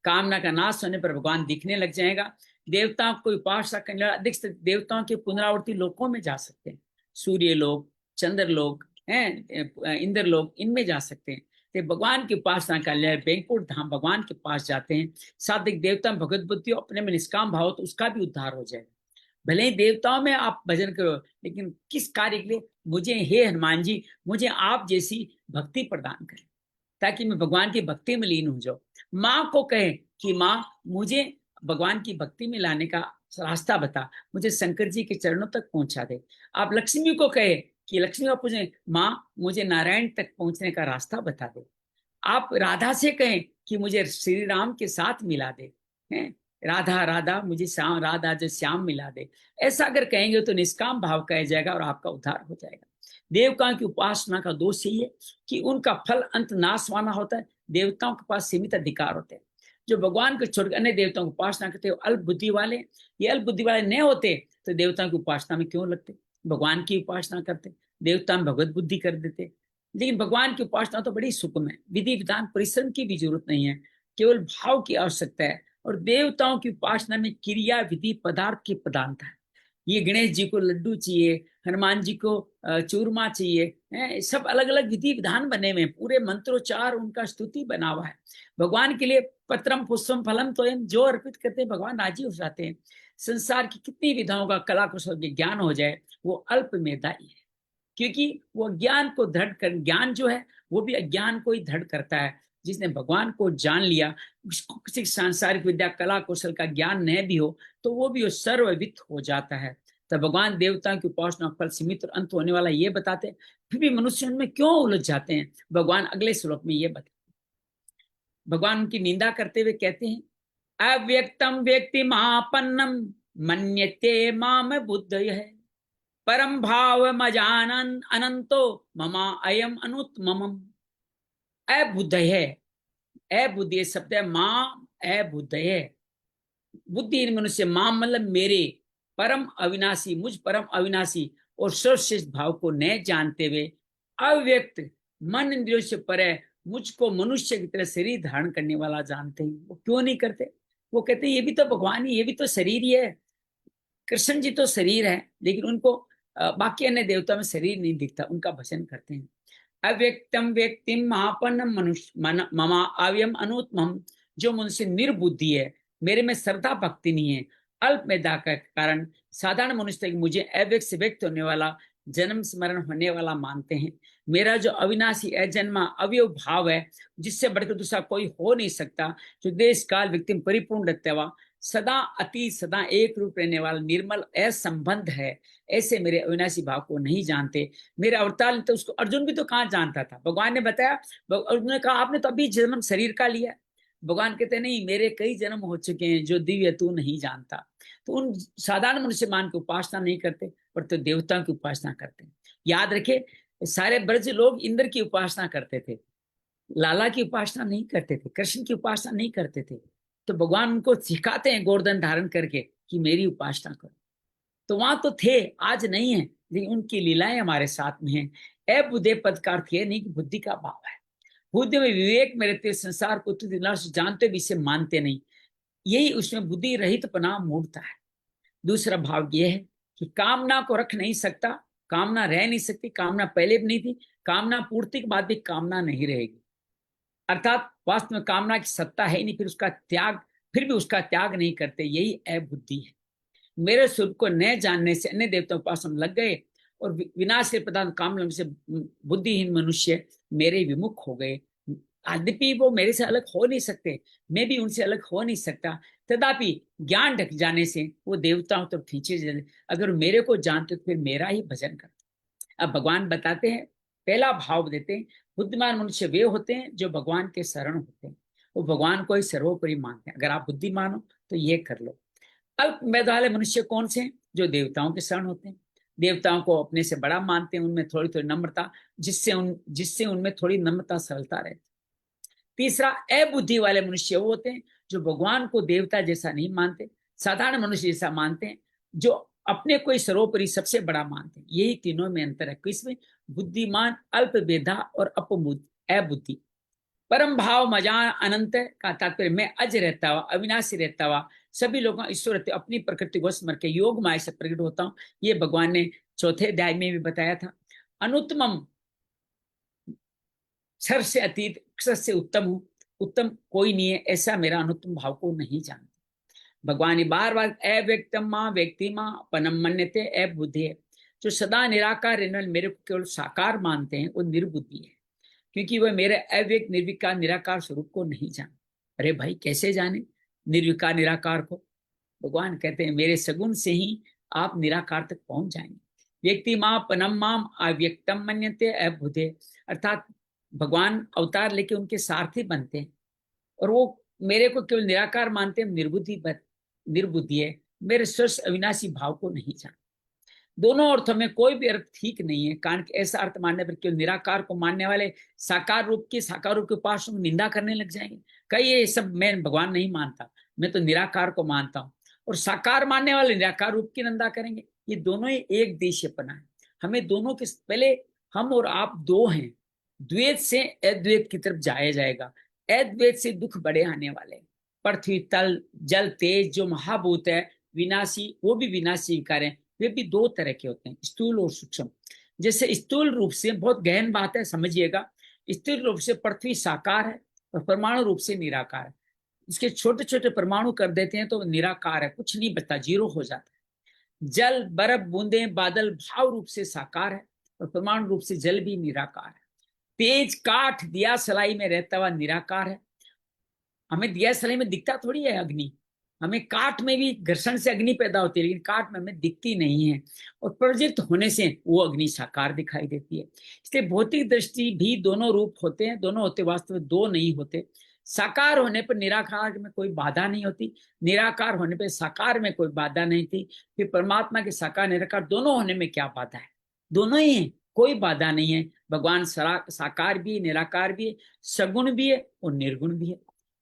कामना का नाश होने पर भगवान दिखने लग जाएगा। देवताओं को उपासना करने वाला अधिक देवताओं के पुनरावृत्ति लोकों में जा सकते हैं, सूर्य लोक, चंद्र लोक हैं, इंद्र लोक, इनमें जा सकते हैं। तो भगवान की उपासना कर लिया, बैंकुट धाम भगवान के पास जाते हैं। सात्विक देवता भगवत बुद्धि अपने में निष्काम भाव, तो उसका भी उद्धार हो जाएगा। भले ही देवताओं में आप भजन करो, लेकिन किस कार्य के लिए? मुझे, हे हनुमान जी, मुझे आप जैसी भक्ति प्रदान करें, ताकि मैं भगवान की भक्ति में लीन हो जाऊं। माँ को कहे कि माँ, मुझे भगवान की भक्ति में लाने का रास्ता बता, मुझे शंकर जी के चरणों तक पहुंचा दे। आप लक्ष्मी को कहे कि लक्ष्मी को पूछे, माँ मुझे नारायण तक पहुंचने का रास्ता बता दे। आप राधा से कहें कि मुझे श्री राम के साथ मिला दे, हैं, राधा राधा मुझे श्याम, राधा जो श्याम मिला दे। ऐसा अगर कहेंगे तो निष्काम भाव कहा जाएगा और आपका उद्धार हो जाएगा। देवताओं की उपासना का दोष यही है कि उनका फल अंत नाशवाना होता है। देवताओं के पास सीमित अधिकार होते हैं। जो भगवान को छोड़कर अन्य देवताओं की उपासना करते हो, अल्प बुद्धि वाले, ये अल्प बुद्धि वाले नहीं होते तो देवताओं की उपासना में क्यों लगते? भगवान की उपासना करते, देवता में भगवत बुद्धि कर देते। लेकिन भगवान की उपासना तो बड़ी सुगम है, विधि विधान परिश्रम की भी जरूरत नहीं है, केवल भाव की आवश्यकता है। और देवताओं की उपासना में क्रिया, विधि, पदार्थ की प्रधानता है। ये गणेश जी को लड्डू चाहिए, हनुमान जी को चूरमा चाहिए, सब अलग अलग विधि विधान बने हुए, पूरे मंत्रोच्चार उनका स्तुति बना हुआ है। भगवान के लिए पत्रम पुष्पम फलम तो जो अर्पित करते हैं भगवान राजी हो जाते हैं। संसार की कितनी विधाओं का कला कुशल ज्ञान हो जाए, वो अल्प मेधाई है, क्योंकि वो ज्ञान को दृढ़ कर, ज्ञान जो है वो भी अज्ञान को ही दृढ़ करता है। जिसने भगवान को जान लिया, उसको किसी सांसारिक विद्या कला कौशल का ज्ञान न भी हो तो वो भी सर्ववित हो जाता है। तो भगवान देवताओं की उपासना फल सीमित और अंत होने वाला ये बताते, फिर भी मनुष्य उनमें क्यों उलझ जाते हैं? भगवान अगले श्लोक में ये बताते, भगवान उनकी निंदा करते हुए कहते हैं, अव्यक्तम व्यक्ति महापन्नम मन्यते माम बुद्धयः परम भाव मजानन अनंतो ममा अयम अनुत्तमम्। अबुद्धय, अबुद्धि शब्द है मां, अबुद्धय बुद्धिहीन मनुष्य, मां मतलब मेरे, परम अविनाशी मुझ परम अविनाशी और सर्वश्रेष्ठ भाव को न जानते हुए अव्यक्त मन इंद्रियों से परे मुझको मनुष्य की तरह शरीर धारण करने वाला जानते हैं। वो क्यों नहीं करते? वो कहते हैं ये भी तो भगवान ही, ये भी तो शरीर ही है, कृष्ण जी तो शरीर है, लेकिन उनको बाकी अन्य देवता में शरीर नहीं दिखता, उनका भजन करते हैं। अव्यक्तम व्यक्तिम महापन्न मनुष्य ममा अव्यम अनुत्तम, जो मनुष्य निर्बुद्धि है, मेरे में श्रद्धा भक्ति नहीं है, अल्प मेधा के कारण साधारण मनुष्य मुझे अव्यक्त से व्यक्त होने वाला, जन्म स्मरण होने वाला मानते हैं। मेरा जो अविनाशी अजन्मा अवयव भाव है, जिससे बढ़कर दूसरा कोई हो नहीं सकता, जो देश काल व्यक्ति परिपूर्ण रहते हुआ सदा अति सदा एक रूप रहने वाला निर्मल असंबंध है, ऐसे मेरे अविनाशी भाव को नहीं जानते। मेरे अवतार तो उसको अर्जुन भी तो कहाँ जानता था? भगवान ने बताया, अर्जुन ने कहा आपने तो अभी जन्म शरीर का लिया। भगवान कहते नहीं, मेरे कई जन्म हो चुके हैं जो दिव्य तू नहीं जानता। तो उन साधारण मनुष्य मान की उपासना नहीं करते, पर तो देवताओं की उपासना करते हैं। याद रखे, सारे ब्रज लोग इंद्र की उपासना करते थे, लाला की उपासना नहीं करते थे, कृष्ण की उपासना नहीं करते थे। तो भगवान उनको सिखाते हैं गोवर्धन धारण करके कि मेरी उपासना करो। तो वहां तो थे, आज नहीं है, लेकिन उनकी लीलाएं हमारे साथ में है। अबुद्धे पद का अर्थ यह नहीं कि बुद्धि का भाव है, बुद्धि में विवेक में रहते संसार को जानते भी इसे मानते नहीं, यही उसमें बुद्धि रहित पना मूर्ता है। दूसरा भाव यह है कि कामना को रख नहीं सकता, कामना रह नहीं सकती, कामना पहले भी नहीं थी, कामना पूर्ति के बाद भी कामना नहीं रहेगी। अर्थात वास्तव में कामना की सत्ता है नहीं, फिर उसका त्याग, फिर भी उसका त्याग नहीं करते, यही अबुद्धि है। मेरे स्वरूप को न जानने से अन्य देवताओं के पास हम लग गए और विनाश पदार्थ काम से बुद्धिहीन मनुष्य मेरे विमुख हो गए। यद्यपि वो मेरे से अलग हो नहीं सकते, मैं भी उनसे अलग हो नहीं सकता, तथापि ज्ञान ढक जाने से वो देवताओं तो खींचे जाते। अगर मेरे को जानते तो फिर मेरा ही भजन करते। अब भगवान बताते हैं, पहला भाव देते हैं, बुद्धिमान मनुष्य वे होते हैं जो भगवान के शरण होते हैं, वो भगवान को ही सर्वोपरि मानते हैं। अगर आप बुद्धिमान हो तो ये कर लो। अल्प मेधा वाले मनुष्य कौन से हैं? जो देवताओं के शरण होते हैं, देवताओं को अपने से बड़ा मानते हैं, उनमें थोड़ी थोड़ी नम्रता, जिससे उनमें थोड़ी नम्रता सरलता रहती। तीसरा, अबुद्धि वाले मनुष्य वो होते हैं जो भगवान को देवता जैसा नहीं मानते, साधारण मनुष्य जैसा मानते हैं, जो अपने को सर्वोपरि सबसे बड़ा मानते हैं। यही तीनों में अंतर है। किसमें? बुद्धिमान, अल्प मेधा और अबुद्धि। परम भाव मजा अनंत का तात्पर्य मैं अज रहता हुआ, अविनाशी रहता हुआ, सभी लोगों ईश्वर रहते अपनी प्रकृति को स्मर के योग माया से प्रकट होता हूँ। ये भगवान ने चौथे अध्याय में भी बताया था। अनुत्तमम, क्षर से अतीत, क्षर से उत्तम हूँ, उत्तम कोई नहीं है, ऐसा मेरा अनुत्तम भाव को नहीं जानते। भगवान ने बार बार अव्यक्तम माँ व्यक्ति माँ पनम मन्यते अबुद्धि है, जो सदा निराकार मेरे को केवल साकार मानते हैं, वो निर्बुद्धि है, क्योंकि वह मेरे अव्यक्त निर्विकार निराकार स्वरूप को नहीं जानते। अरे भाई, कैसे जाने निर्विकार निराकार को? भगवान कहते हैं मेरे सगुण से ही आप निराकार तक पहुंच जाएंगे। व्यक्ति मां पनम माम अव्यक्तम मन्यते अबुद्धे, अर्थात भगवान अवतार लेके उनके सारथी बनते हैं और वो मेरे को केवल निराकार मानते हैं, निर्बुद्धि है, मेरे स्वस्थ अविनाशी भाव को नहीं जानते। दोनों अर्थों में कोई भी अर्थ ठीक नहीं है, कारण कि ऐसा अर्थ मानने पर केवल निराकार को मानने वाले साकार रूप के उपासना में निंदा करने लग जाएंगे। कई ये सब मैं भगवान नहीं मानता, मैं तो निराकार को मानता हूँ, और साकार मानने वाले निराकार रूप की निंदा करेंगे। ये दोनों ही एक देशीयपना है। हमें दोनों के पहले, हम और आप दो हैं, द्वैत से अद्वैत की तरफ जाया जाएगा। अद्वैत से दुख बड़े आने वाले, पृथ्वी तल जल तेज जो महाभूत है विनाशी, वो भी विनाशी विकार है। वे भी दो तरह के होते हैं, स्थूल और सूक्ष्म। जैसे स्थूल रूप से, बहुत गहन बात है, समझिएगा, स्थूल रूप से पृथ्वी साकार है और परमाणु रूप से निराकार है। इसके छोटे छोटे परमाणु कर देते हैं तो निराकार है, कुछ नहीं बचता, जीरो हो जाता है। जल बर्फ बूंदे बादल भाव रूप से साकार है और परमाणु रूप से जल भी निराकार है। तेज काठ दिया सलाई में रहता हुआ निराकार है। हमें दिया सलाई में दिखता थोड़ी है अग्नि, हमें काठ में भी घर्षण से अग्नि पैदा होती है, लेकिन काठ में हमें दिखती नहीं है, और प्रोजेक्ट होने से वो अग्नि साकार दिखाई देती है। इसलिए भौतिक दृष्टि भी दोनों रूप होते हैं, दोनों होते वास्तव में दो नहीं होते। साकार होने पर निराकार में कोई बाधा नहीं होती, निराकार होने पर साकार में कोई बाधा नहीं थी। फिर परमात्मा के साकार निराकार दोनों होने में क्या बाधा है? दोनों ही है, कोई बाधा नहीं है। भगवान साकार भी है, निराकार भी है, सगुण भी है और निर्गुण भी है।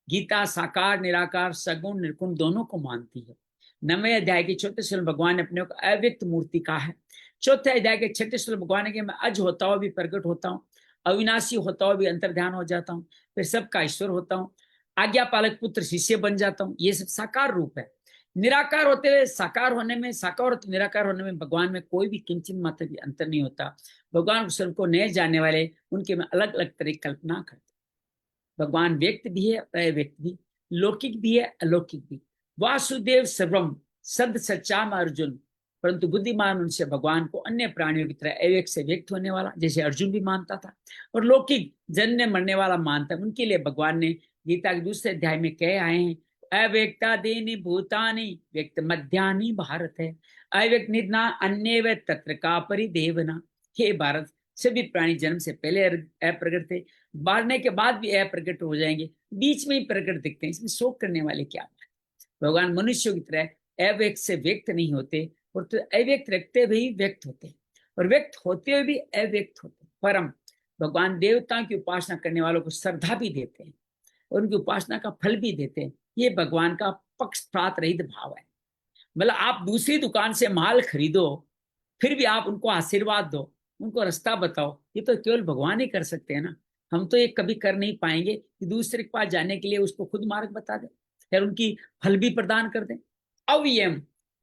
गीता साकार निराकार सगुण निर्गुण दोनों को मानती है। 9वें अध्याय के चौथे श्लोक भगवान ने अपने को अव्यक्त मूर्ति कहा है। चौथे अध्याय के 6ठे श्लोक भगवान ने कि मैं अज होता हुआ भी प्रकट होता हूँ, अविनाशी होता हुआ भी अंतर्ध्यान हो जाता हूँ, फिर सबका ईश्वर होता हूँ, आज्ञा पालक पुत्र शिष्य बन जाता हूँ। ये सब साकार रूप है। निराकार होते हुए साकार होने में, साकार होते निराकार होने में भगवान में कोई भी किंचन मात्र भी अंतर नहीं होता। भगवान स्वयं को नए जानने वाले उनके में अलग अलग तरह की कल्पना करते। भगवान व्यक्त भी है, अव्यक्त भी, लौकिक भी है, अलौकिक भी। वासुदेव सर्वम सद सच्चाम अर्जुन, परंतु बुद्धिमान उनसे भगवान को अन्य प्राणियों की तरह अव्यक्त से व्यक्त होने वाला, जैसे अर्जुन भी मानता था, और लौकिक जन्य मरने वाला मानता है। उनके लिए भगवान ने गीता के दूसरे अध्याय में कह आए हैं, अव्यक्ता देनी भूतानी व्यक्त मध्यानि भारत है, अव्यक्त निधना अन्य तत्र का परिदेवना। हे भारत, सभी प्राणी जन्म से पहले अप्रगट थे, मारने के बाद भी अप्रगट हो जाएंगे, बीच में ही प्रकट दिखते हैं, इसमें शोक करने वाले क्या बात। भगवान मनुष्यों की तरह अव्यक्त से व्यक्त नहीं होते, और तो अव्यक्त रखते हुए ही व्यक्त होते, और व्यक्त होते हुए भी अव्यक्त होते। परम भगवान देवताओं की उपासना करने वालों को श्रद्धा भी देते हैं और उनकी उपासना का फल भी देते हैं। ये भगवान का पक्षपात रहित भाव है। मतलब आप दूसरी दुकान से माल खरीदो, फिर भी आप उनको आशीर्वाद दो, उनको रास्ता बताओ, ये तो केवल भगवान ही कर सकते हैं ना। हम तो ये कभी कर नहीं पाएंगे कि दूसरे के पास जाने के लिए उसको खुद मार्ग बता दें या उनकी फल भी प्रदान कर दें। अव्ययम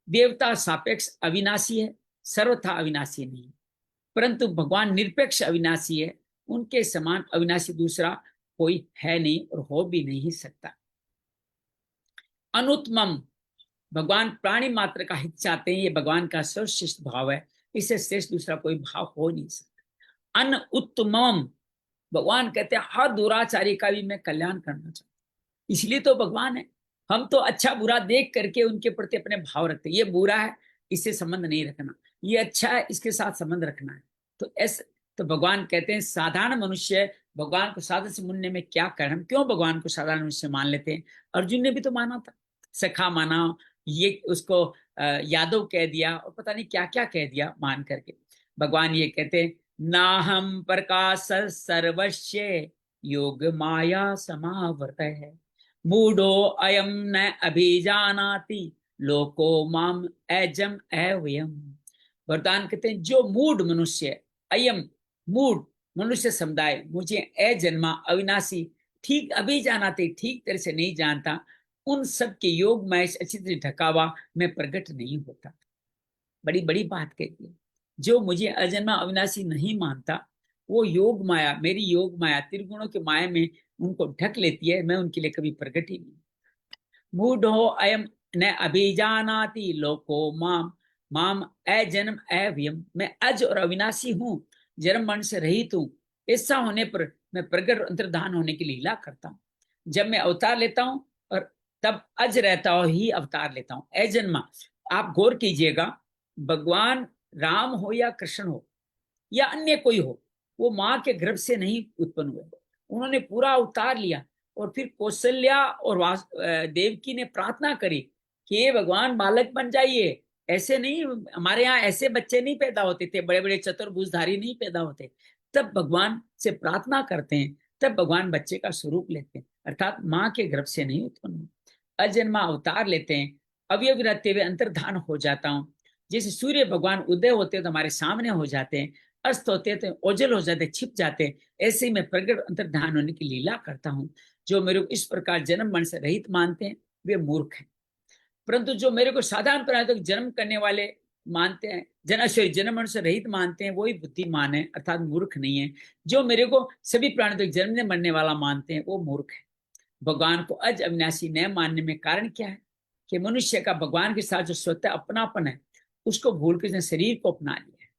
देवता सापेक्ष अविनाशी है, सर्वथा अविनाशी नहीं, परंतु भगवान निरपेक्ष अविनाशी है। उनके समान अविनाशी दूसरा कोई है नहीं और हो भी नहीं सकता। अनुत्तमम भगवान प्राणी मात्र का हित चाहते हैं, ये भगवान का सर्वश्रेष्ठ भाव है, इससे श्रेष्ठ दूसरा कोई भाव हो नहीं सकता। अन उत्तमम भगवान कहते हैं हर दुराचारी का भी मैं कल्याण करना चाहता हूं, इसलिए तो भगवान है। हम तो अच्छा बुरा देख करके उनके प्रति अपने भाव रखते हैं, ये बुरा है इससे संबंध नहीं रखना, ये अच्छा है इसके साथ संबंध रखना है। तो ऐसे तो भगवान कहते हैं साधारण मनुष्य भगवान को साधन से मानने में क्या कर, हम क्यों भगवान को साधारण मनुष्य मान लेते हैं? अर्जुन ने भी तो माना था, सखा माना, ये उसको यादव कह दिया और पता नहीं क्या क्या कह दिया मान करके। भगवान ये कहते हैं नाहम प्रकाश सर्वस्य योग माया समावृत है, मूढ़ो अयम न अभिजानाति लोको माम अजम अवयम। वरदान कहते हैं जो मूढ़ मनुष्य, अयम मूढ़ मनुष्य समुदाय मुझे अजन्मा अविनाशी ठीक अभिजानाति ठीक तरह से नहीं जानता, उन सब के योग मैं अच्छी तरह ढका हुआ मैं प्रकट नहीं होता। बड़ी बड़ी बात कहती है, जो मुझे अजन्मा अविनाशी नहीं मानता वो योग माया, मेरी योग माया त्रिगुणों के माया में उनको ढक लेती है, मैं उनके लिए कभी प्रकट ही नहीं। मूढ़ो अयम न अभिजानाति लोको माम माम अजन्म अव्ययम, मैं अज और अविनाशी हूँ, जन्म मरण से रहित हूँ। ऐसा होने पर मैं प्रकट अंतर्धान होने की लीला करता हूँ। जब मैं अवतार लेता हूँ और तब अज रहता हूँ ही अवतार लेता हूँ, अजन्मा। आप गौर कीजिएगा, भगवान राम हो या कृष्ण हो या अन्य कोई हो, वो माँ के गर्भ से नहीं उत्पन्न हुए, उन्होंने पूरा अवतार लिया। और फिर कौशल्या और देवकी ने प्रार्थना करी कि ये भगवान बालक बन जाइए। ऐसे नहीं, हमारे यहाँ ऐसे बच्चे नहीं पैदा होते थे, बड़े बड़े चतुर्भुजधारी नहीं पैदा होते। तब भगवान से प्रार्थना करते हैं, तब भगवान बच्चे का स्वरूप लेते हैं, अर्थात माँ के गर्भ से नहीं उत्पन्न, अजन्मा अवतार लेते हैं। अवयव रहते हुए अंतर्धान हो जाता हूँ। जैसे सूर्य भगवान उदय होते हैं तो हमारे सामने हो जाते हैं, अस्त होते हैं तो ओझल हो जाते, छिप जाते हैं। ऐसे ही मैं प्रकट अंतर्धान होने की लीला करता हूँ। जो मेरे को इस प्रकार जन्म मरण से रहित मानते हैं वे मूर्ख हैं, परंतु जो मेरे को साधारण प्राणी तक जन्म करने वाले मानते हैं, जन्म मरण से रहित मानते हैं, वही बुद्धिमान है, अर्थात मूर्ख नहीं है। जो मेरे को सभी प्राणियों तक जन्मने मरने वाला मानते हैं वो मूर्ख है। भगवान को अज अविनाशी न मानने में कारण क्या है कि मनुष्य का भगवान के साथ जो स्वतः अपनापन है उसको भूल कर शरीर को अपना लिया है।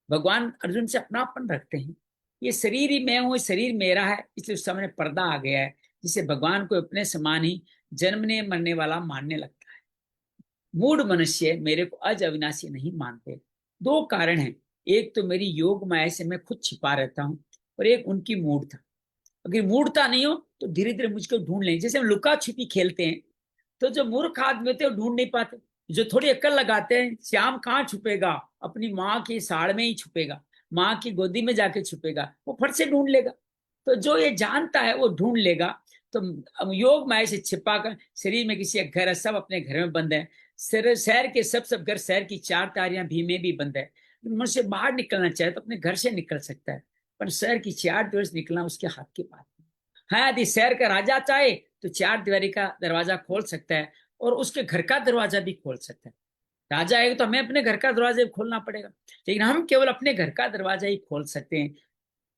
भगवान अर्जुन से अपनापन रखते हैं, ये शरीर ही मैं हूँ, शरीर मेरा है, इसलिए उस सामने पर्दा आ गया है, जिसे भगवान को अपने समान ही जन्मने मरने वाला मानने लगता है। मूढ़ मनुष्य मेरे को अज अविनाशी नहीं मानते। दो कारण हैं, एक तो मेरी योग माया से मैं खुद छिपा रहता हूँ, और एक उनकी मूढ़ता। अगर मूढ़ता नहीं हो तो धीरे धीरे मुझको ढूंढ लें। जैसे हम लुका छिपी खेलते हैं, तो जो मूर्ख आदमी होते हैं वो ढूंढ नहीं पाते। जो थोड़ी अक्ल लगाते हैं, श्याम कहाँ छुपेगा, अपनी माँ की साड़ में ही छुपेगा, माँ की गोदी में जाके छुपेगा, वो फट से ढूंढ लेगा। तो जो ये जानता है वो ढूंढ लेगा। तो अब योग माया से छिपा कर शरीर में किसी एक घर है, सब अपने घर में बंद है। शहर के सब घर, शहर की चार तारियां भी में भी बंद है। मनुष्य बाहर निकलना चाहे तो अपने घर से निकल सकता है, पर शहर की चार दीवार से निकलना उसके हाथ के पास। हाँ, यदि शहर का राजा चाहे तो चार दीवारी का दरवाजा खोल सकता है, और उसके घर का दरवाजा भी खोल सकता है। राजा आएगा तो हमें अपने घर का दरवाजा भी खोलना पड़ेगा, लेकिन हम केवल अपने घर का दरवाजा ही खोल सकते हैं,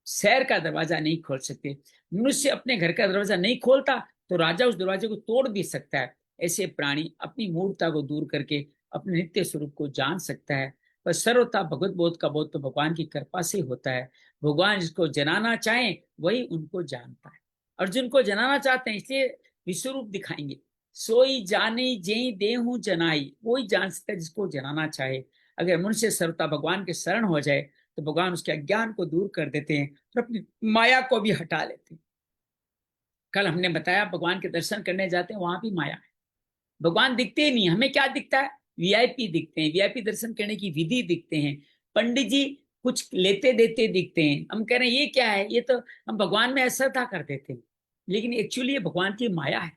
शहर का दरवाजा नहीं खोल सकते। मनुष्य अपने घर का दरवाजा नहीं खोलता तो राजा उस दरवाजे को तोड़ भी सकता है। ऐसे प्राणी अपनी मूर्खता को दूर करके अपने नित्य स्वरूप को जान सकता है। पर सर्वथा भगवत बोध का बोध तो भगवान की कृपा से होता है। भगवान जिसको जनाना चाहे वही उनको जानता है। अर्जुन को जनाना चाहते हैं, इसलिए विश्वरूप दिखाएंगे। सोई जाने जेई देहु जनाई, वही जान सकता है जिसको जनाना चाहे। अगर मनुष्य सर्वथा भगवान के शरण हो जाए तो भगवान उसके अज्ञान को दूर कर देते हैं और अपनी माया को भी हटा लेते हैं। कल हमने बताया भगवान के दर्शन करने जाते हैं, वहां भी माया है। भगवान दिखते ही नहीं, हमें क्या दिखता है, वीआईपी दिखते हैं, वीआईपी दर्शन करने की विधि दिखते हैं, पंडित जी कुछ लेते देते दिखते हैं। हम कह रहे हैं ये क्या है, ये तो हम भगवान में अश्रद्धा कर देते हैं, लेकिन एक्चुअली ये भगवान की माया है।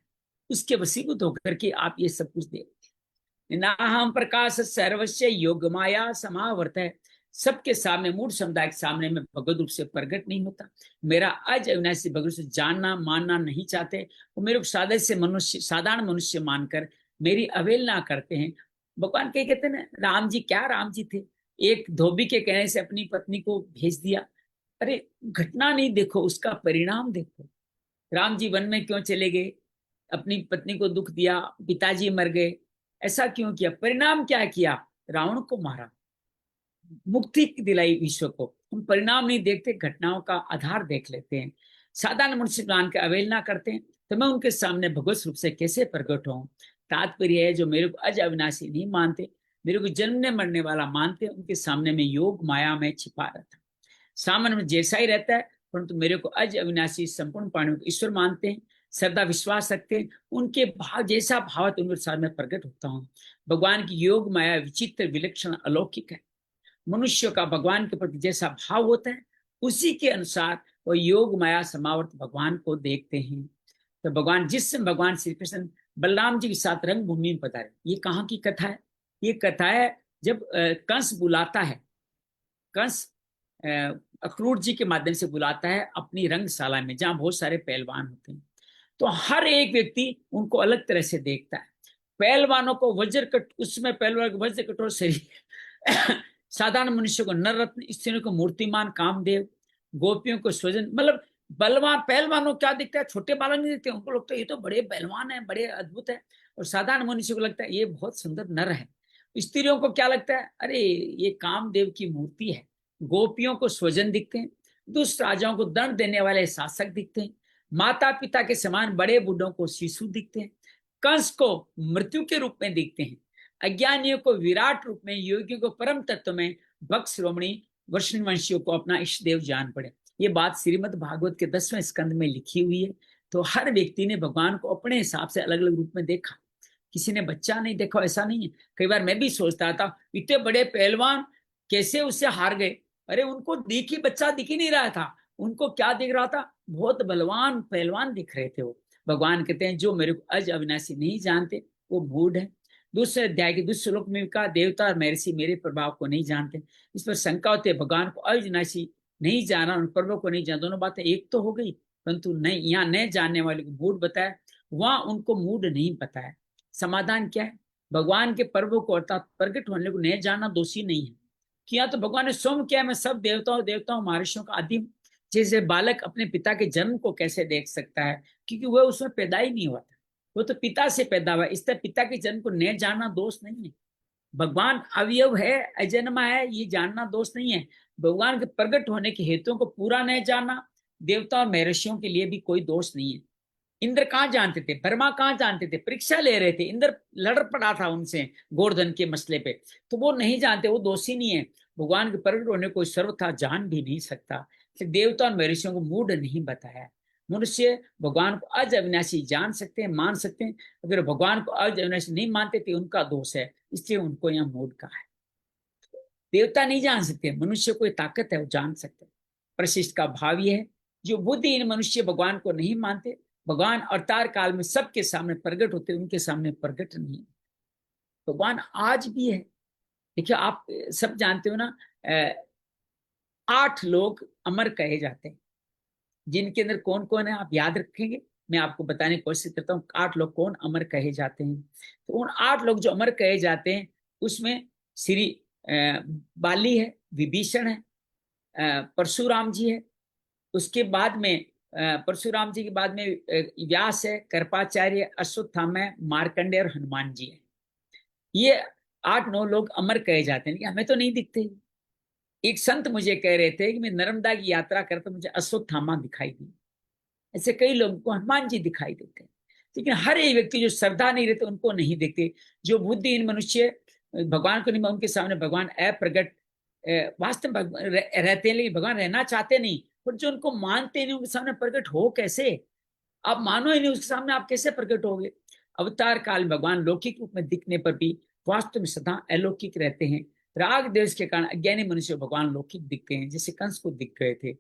उसके वसीभूत होकर के आप ये सब कुछ देखते हैं। ना हम प्रकाश सर्वस्व योग माया समावर्त है। सबके सामने, मूढ़ समुदाय के सामने मैं भगवत रूप से प्रकट नहीं होता। मेरा अज अविनाशी भगवत से जानना मानना नहीं चाहते। वो मेरे को साधारण मनुष्य मानकर मेरी अवहेलना करते हैं। भगवान के कहते हैं ना, राम जी क्या राम जी थे, एक धोबी के कहने से अपनी पत्नी को भेज दिया। अरे घटना नहीं देखो, उसका परिणाम देखो। राम जी वन में क्यों चले गए, अपनी पत्नी को दुख दिया, पिताजी मर गए, ऐसा क्यों किया, परिणाम क्या किया, रावण को मारा, मुक्ति दिलाई विश्व को। हम परिणाम नहीं देखते, घटनाओं का आधार देख लेते हैं। साधारण मनुष्य ज्ञान की अवहेलना करते हैं, तो मैं उनके सामने भगवत रूप से कैसे प्रकट हूं। तात्पर्य है, जो मेरे को अज अविनाशी नहीं मानते, मेरे को जन्मने मरने वाला मानते, उनके सामने में योग माया में छिपा रहता, सामान्य में जैसा ही रहता है, परंतु मेरे को अज अविनाशी संपूर्ण प्राणियों को ईश्वर मानते हैं, श्रद्धा विश्वास रखते हैं, उनके भाव जैसा भाव है उनके साथ में प्रकट होता हूँ। भगवान की योग माया विचित्र विलक्षण अलौकिक है। मनुष्य का भगवान के प्रति जैसा भाव होता है, उसी के अनुसार वो योग माया समावर्त भगवान को देखते हैं। तो भगवान जिस समय भगवान श्री कृष्ण बलराम जी के साथ रंग भूमि में पधारे, ये कहाँ की कथा है, ये कथा है जब कंस बुलाता है, कंस अक्रूर जी के माध्यम से बुलाता है अपनी रंगशाला में, जहां बहुत सारे पहलवान होते हैं। तो हर एक व्यक्ति उनको अलग तरह से देखता है। पहलवानों को वज्र कट, उसमें पहलवान को वज्र कठोर शरीर, साधारण मनुष्य को नर रत्न, स्त्रियों को मूर्तिमान कामदेव, गोपियों को स्वजन, मतलब बलवान पहलवानों को क्या दिखता है, छोटे बालक नहीं दिखते, उनको लगता है ये तो बड़े पहलवान है, बड़े अद्भुत है। और साधारण मनुष्य को लगता है ये बहुत सुंदर नर है। स्त्रियों को क्या लगता है, अरे ये कामदेव की मूर्ति है। गोपियों को स्वजन दिखते हैं, दुष्ट राजाओं को दंड देने वाले शासक दिखते हैं, माता पिता के समान बड़े बूढ़ों को शिशु दिखते हैं, कंस को मृत्यु के रूप में दिखते हैं, अज्ञानियों को विराट रूप में, योगियों को परम तत्व में, भक्त श्रोमणी वैष्णवंशियों को अपना इष्ट देव जान पड़े। ये बात श्रीमद् भागवत के 10वें स्कंद में लिखी हुई है। तो हर व्यक्ति ने भगवान को अपने हिसाब से अलग अलग रूप में देखा, किसी ने बच्चा नहीं देखा, ऐसा नहीं है। कई बार मैं भी सोचता था इतने बड़े पहलवान कैसे उससे हार गए। अरे उनको दिखी, बच्चा दिख ही नहीं रहा था, उनको क्या दिख रहा था, बहुत बलवान पहलवान दिख रहे थे वो। भगवान कहते हैं जो मेरे को अज अविनाशी नहीं जानते वो मूढ़ है। दूसरे अध्याय के दूसरे श्लोक में कहा, देवता और महर्षि मेरे प्रभाव को नहीं जानते। इस पर शंका होती है, भगवान को अविनाशी नहीं जाना और प्रभु को नहीं जाना, दोनों बातें एक तो हो गई, परंतु नहीं, यहाँ न जानने वाले को मूढ़ बताया, वहां उनको मूढ़ नहीं बताया। समाधान क्या है, भगवान के पर्वों को अर्थात प्रकट होने को न जानना दोषी नहीं है। किया तो भगवान ने स्वयं किया, मैं सब देवताओं महर्षियों का आदि। जैसे बालक अपने पिता के जन्म को कैसे देख सकता है, क्योंकि वह उसमें पैदा ही नहीं हुआ था, वो तो पिता से पैदा हुआ, इसलिए पिता के जन्म को न जानना दोष नहीं है। भगवान अवयव है, अजन्मा है, ये जानना दोष नहीं है। भगवान के प्रकट होने के हेतुओं को पूरा नहीं जानना देवता और महर्षियों के लिए भी कोई दोष नहीं है। इंद्र कहाँ जानते थे, ब्रह्मा कहाँ जानते थे, परीक्षा ले रहे थे, इंद्र लड़ पड़ा था उनसे गोवर्धन के मसले पे, तो वो नहीं जानते, वो दोषी नहीं है। भगवान के प्रकट होने को सर्वथा जान भी नहीं सकता, देवता और महर्षियों को मूड नहीं बताया। मनुष्य भगवान को अज अविनाशी जान सकते हैं, मान सकते हैं। अगर भगवान को अज अविनाशी नहीं मानते तो उनका दोष है, इसलिए उनको यहाँ मूड का है। देवता नहीं जान सकते, मनुष्य को ताकत है, वो जान सकते हैं। प्रशिष्ट का भाव ये है, जो बुद्धिहीन मनुष्य भगवान को नहीं मानते, भगवान अवतार काल में सबके सामने प्रकट होते, उनके सामने प्रकट नहीं है। भगवान आज भी है। देखिए, आप सब जानते हो ना, 8 लोग अमर कहे जाते हैं, जिनके अंदर कौन कौन है आप याद रखेंगे, मैं आपको बताने की कोशिश करता हूँ। 8 लोग कौन अमर कहे जाते हैं, तो उन 8 लोग जो अमर कहे जाते हैं उसमें श्री बाली है, विभीषण है, परशुराम जी है, उसके बाद में परशुराम जी के बाद में व्यास है, कृपाचार्य, अश्वत्थामा है, मार्कंडे और हनुमान जी है। ये 8-9 लोग अमर कहे जाते हैं, लेकिन हमें तो नहीं दिखते। एक संत मुझे कह रहे थे कि मैं नर्मदा की यात्रा करता, मुझे अश्वत्थामा दिखाई दी। ऐसे कई लोगों को हनुमान जी दिखाई देते हैं, लेकिन हर एक व्यक्ति जो श्रद्धा नहीं रहते उनको नहीं देखते। जो बुद्धिहीन मनुष्य भगवान को नहीं, उनके सामने भगवान अप्रगट वास्तव में रहते हैं, लेकिन भगवान रहना चाहते नहीं। पर जो उनको मानते नहीं, उनके सामने प्रकट हो कैसे? आप मानो ही नहीं, उसके सामने आप कैसे प्रकट होगे? अवतार काल में भगवान लौकिक रूप में दिखने पर भी वास्तव में सदा अलौकिक रहते हैं। राग देश के कारण अज्ञानी मनुष्य भगवान लौकिक दिखते हैं, जैसे कंस को दिख गए थे।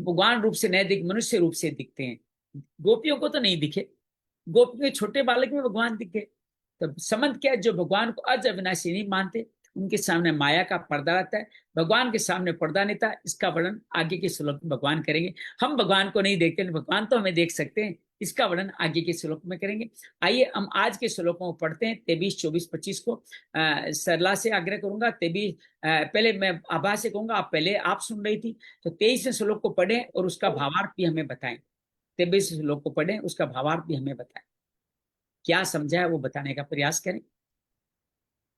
भगवान रूप से नहीं दिख, मनुष्य रूप से दिखते हैं। गोपियों को तो नहीं दिखे, गोपियों के छोटे बालक में भगवान दिखे। तो संबंध क्या है? जो भगवान को अज अविनाशी नहीं मानते, उनके सामने माया का पर्दा रहता है, भगवान के सामने पर्दा नहीं था। इसका वर्णन आगे के श्लोक में भगवान करेंगे। हम भगवान को नहीं देखते, भगवान तो हमें देख सकते हैं, इसका वर्णन आगे के श्लोक में करेंगे। आइए हम आज के श्लोकों को पढ़ते हैं, 23, 24, 25 को। सरला से आग्रह करूंगा, 23 पहले मैं आभा से कहूंगा, आप पहले आप सुन रही थी, तो 23वें श्लोक को पढ़ें और उसका भावार्थ भी हमें बताएं। 23 श्लोक को पढ़ें, उसका भावार्थ भी हमें बताएं, क्या समझा है वो बताने का प्रयास करें।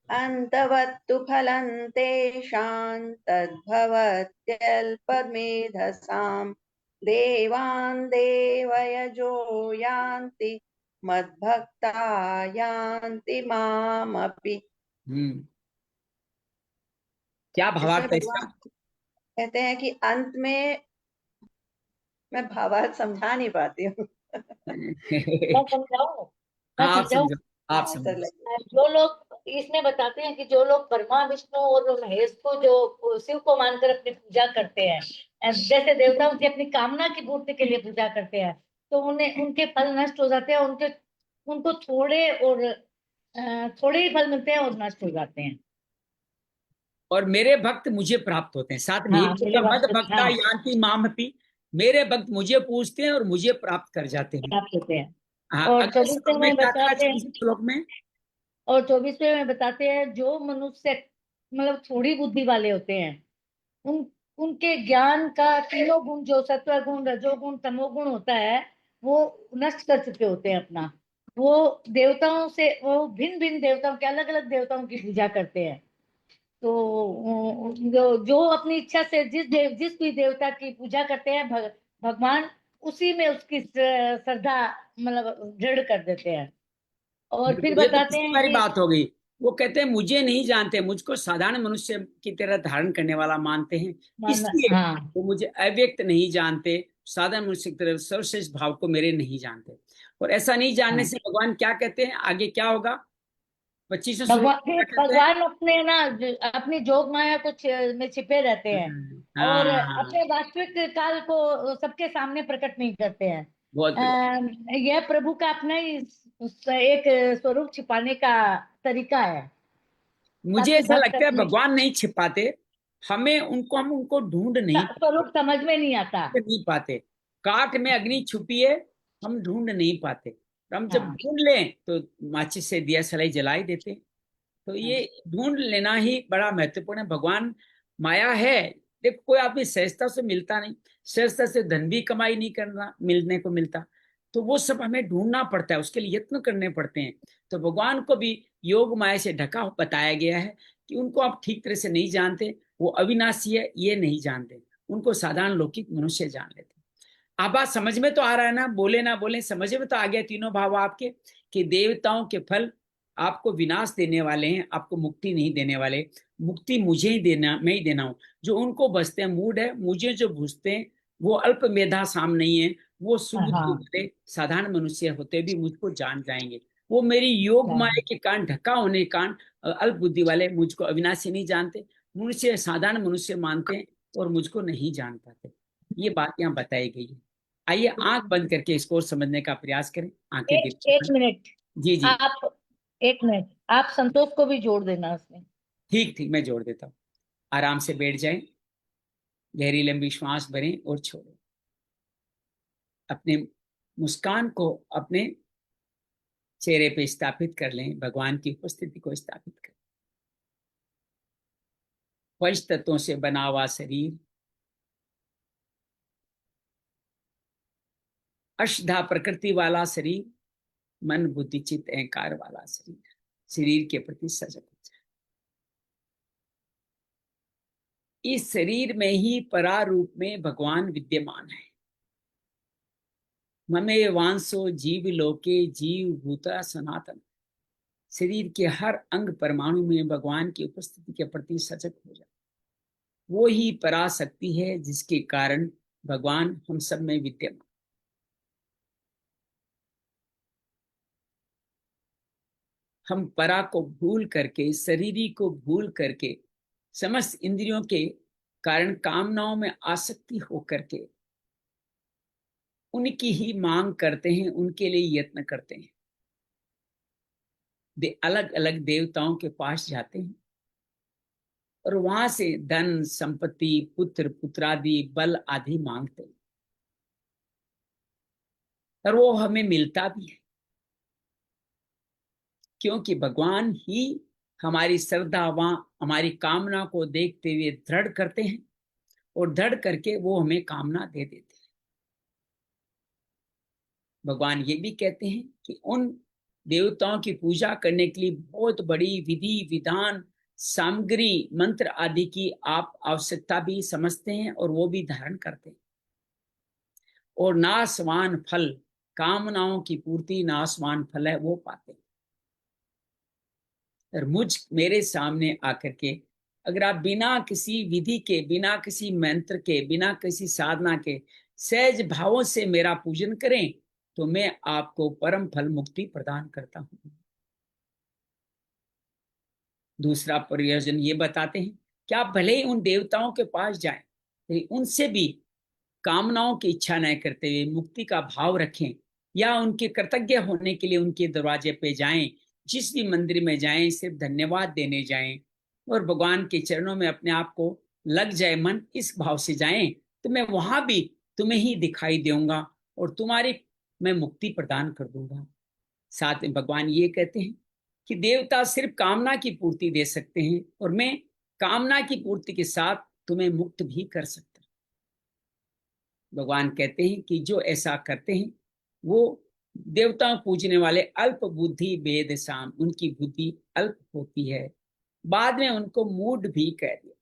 अन्तवत्तु फलं तेषां तद्भवत्यल्पमेधसां देवान् देवयजो यान्ति मद्भक्ता यान्ति मामपि। क्या इसमें भावार्थ है भगवान इसका? कहते हैं कि अंत में, मैं भावार्थ समझा नहीं पाती हूँ। मैं समझाऊं मैं हाँ, आप समझाऊं समझो, आप हाँ समझो। सर, जो लोग इसमें बताते हैं कि जो लोग ब्रह्मा विष्णु और महेश को, जो शिव को मानकर अपनी पूजा करते हैं, जैसे देवता उनकी अपनी कामना की पूर्ति के लिए पूजा करते हैं, तो उन्हें उनके फल नष्ट हो जाते हैं, उनके उनको थोड़े ही फल मिलते हैं और नष्ट हो जाते हैं। और मेरे भक्त मुझे प्राप्त होते हैं, साथ में हाँ, ही मेरे मद भक्त भक्ता यान्ति मामपि, मेरे भक्त मुझे पूछते हैं और मुझे प्राप्त कर जाते हैं। प्राप्त होते हैं। हाँ, और अगले श्लोक में में क्या था? बताते हैं 24 श्लोक में और 24वें में बताते हैं, जो मनुष्य मतलब थोड़ी बुद्धि वाले होते हैं, उन उनके ज्ञान का तीनों गुण, जो सत्व गुण, रजोगुण, तमोगुण होता है, वो नष्ट कर चुके होते हैं अपना। वो देवताओं से, वो भिन्न भिन्न देवताओं के, अलग अलग देवताओं की पूजा करते हैं। तो जो अपनी इच्छा से जिस भी देवता की पूजा करते हैं, भगवान उसी में उसकी श्रद्धा मतलब दृढ़ कर देते हैं। और फिर ये तो बताते पिछली हैं वाली कि बात हो गई। वो कहते हैं मुझे नहीं जानते, मुझको साधारण मनुष्य की तरह धारण करने वाला मानते हैं, इसलिए हाँ, वो मुझे अव्यक्त नहीं जानते, साधारण मनुष्य की तरह सर्वश्रेष्ठ भाव को मेरे नहीं जानते। और ऐसा नहीं जानने हाँ, से भगवान क्या कहते हैं, आगे क्या होगा? 25वें श्लोक भगवान में क्या कहते हैं? भगवान अपने ना अपनी जोग माया को में छिपे रहते हैं, और हाँ, अपने वास्तविक काल को सबके सामने प्रकट नहीं करते हैं। बहुत बढ़िया। यह प्रभु का अपना ही एक स्वरूप छिपाने का तरीका है, मुझे ताकि ऐसा भक्त लगता है अपने भगवान नहीं छिपाते, हम उनको ढूंढ नहीं स्वरूप समझ में नहीं आता। नहीं पाते। काठ में अग्नि छुपी है, हम ढूंढ नहीं पाते। हम जब हाँ, ढूंढ लें तो माचिस से दिया सलाई जला ही देते हैं। तो हाँ, ये ढूंढ लेना ही बड़ा महत्वपूर्ण है। भगवान माया है। देखो, कोई आदमी सहजता से मिलता नहीं, सहजता से धन भी कमाई नहीं करना, मिलने को मिलता, तो वो सब हमें ढूंढना पड़ता है, उसके लिए यत्न करने पड़ते हैं। तो भगवान को भी योग माया से ढका बताया गया है कि उनको आप ठीक तरह से नहीं जानते, वो अविनाशी है ये नहीं जानते, उनको साधारण लौकिक मनुष्य जान लेते। आप बात समझ में तो आ रहा है ना, बोले ना बोले समझ में तो आ गया तीनों भाव आपके, कि देवताओं के फल आपको विनाश देने वाले हैं, आपको मुक्ति नहीं देने वाले। मुक्ति मुझे ही देना, मैं ही देना हूं। जो उनको बसते हैं मूड है, मुझे जो भूजते हैं वो अल्प मेधा साम नहीं है, वो सुबुद्धि हाँ वाले साधारण मनुष्य होते भी मुझको जान जाएंगे। वो मेरी योग माया के कारण ढका होने के कारण अल्प बुद्धि वाले मुझको अविनाशी नहीं जानते, मुझसे साधारण मनुष्य मानते हैं और मुझको नहीं जान पाते। ये बात यहाँ बताई गई है। आइए आंख बंद करके इसको समझने का प्रयास करें। आंखें एक दीजिए। एक मिनट जी जी, आप, एक मिनट आप संतोष को भी जोड़ देना उसमें। ठीक ठीक, मैं जोड़ देता हूँ। आराम से बैठ जाएं, गहरी लंबी श्वास भरें और छोड़ें। अपने मुस्कान को अपने चेहरे पे स्थापित कर लें, भगवान की उपस्थिति को स्थापित करें। पंच तत्वों से बना हुआ शरीर, अष्टधा प्रकृति वाला शरीर, मन बुद्धि चित्त अहंकार वाला शरीर, शरीर के प्रति सजग हो जाए। इस शरीर में ही परारूप में भगवान विद्यमान है। ममे वांसो जीव लोके जीव भूता सनातन। शरीर के हर अंग परमाणु में भगवान की उपस्थिति के प्रति सजग हो जाए। वो ही पराशक्ति है जिसके कारण भगवान हम सब में विद्यमान। हम परा को भूल करके, शरीरी को भूल करके, समस्त इंद्रियों के कारण कामनाओं में आसक्ति होकर के उनकी ही मांग करते हैं, उनके लिए यत्न करते हैं। अलग अलग देवताओं के पास जाते हैं और वहां से धन संपत्ति पुत्र पुत्रादि बल आदि मांगते हैं, और वो हमें मिलता भी है, क्योंकि भगवान ही हमारी श्रद्धा वहां हमारी कामना को देखते हुए दृढ़ करते हैं और दृढ़ करके वो हमें कामना दे देते हैं। भगवान ये भी कहते हैं कि उन देवताओं की पूजा करने के लिए बहुत बड़ी विधि विधान सामग्री मंत्र आदि की आप आवश्यकता भी समझते हैं और वो भी धारण करते हैं। और नासवान फल, कामनाओं की पूर्ति नासवान फल है, वो पाते हैं। और मेरे सामने आकर के अगर आप बिना किसी विधि के, बिना किसी मंत्र के, बिना किसी साधना के सहज भावों से मेरा पूजन करें तो मैं आपको परम फल मुक्ति प्रदान करता हूं। दूसरा प्रयोजन ये बताते हैं कि आप भले ही उन देवताओं के पास जाएं, लेकिन उनसे भी कामनाओं की इच्छा न करते हुए मुक्ति का भाव रखें, या उनके कृतज्ञ होने के लिए उनके दरवाजे पे जाएं, जिस भी मंदिर में जाएं सिर्फ धन्यवाद देने जाएं और भगवान के चरणों में अपने आप को लग जाए, मन इस भाव से जाएं, तो मैं वहां भी तुम्हें ही दिखाई दूंगा और तुम्हारी मैं मुक्ति प्रदान कर दूंगा। साथ में भगवान ये कहते हैं कि देवता सिर्फ कामना की पूर्ति दे सकते हैं और मैं कामना की पूर्ति के साथ तुम्हें मुक्त भी कर सकता। भगवान कहते हैं कि जो ऐसा करते हैं वो देवताओं पूजने वाले अल्प बुद्धि वेद शाम, उनकी बुद्धि अल्प होती है। बाद में उनको मूढ़ भी कह दिया,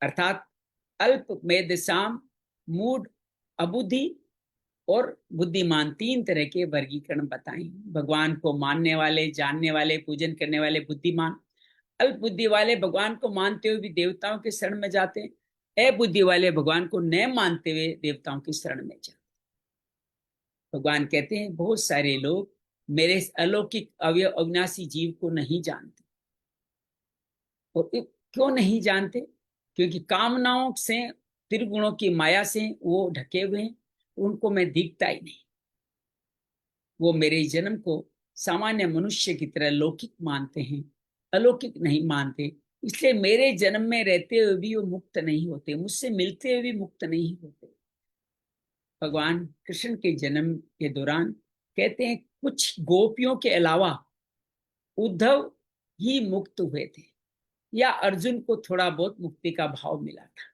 अर्थात अल्प मेद शाम, मूढ़, अबुद्धि और बुद्धिमान, तीन तरह के वर्गीकरण बताए। भगवान को मानने वाले, जानने वाले, पूजन करने वाले बुद्धिमान। अल्प बुद्धि वाले भगवान को मानते हुए भी देवताओं के शरण में जाते हैं। अबुद्धि वाले भगवान को न मानते हुए देवताओं की शरण में जाते। भगवान कहते हैं बहुत सारे लोग मेरे अलौकिक अविनाशी जीव को नहीं जानते। और क्यों नहीं जानते? क्योंकि कामनाओं से, त्रिगुणों की माया से वो ढके हुए हैं, उनको मैं दिखता ही नहीं। वो मेरे जन्म को सामान्य मनुष्य की तरह लौकिक मानते हैं, अलौकिक नहीं मानते। इसलिए मेरे जन्म में रहते हुए भी वो मुक्त नहीं होते, मुझसे मिलते हुए भी मुक्त नहीं होते। भगवान कृष्ण के जन्म के दौरान कहते हैं कुछ गोपियों के अलावा उद्धव ही मुक्त हुए थे, या अर्जुन को थोड़ा बहुत मुक्ति का भाव मिला था,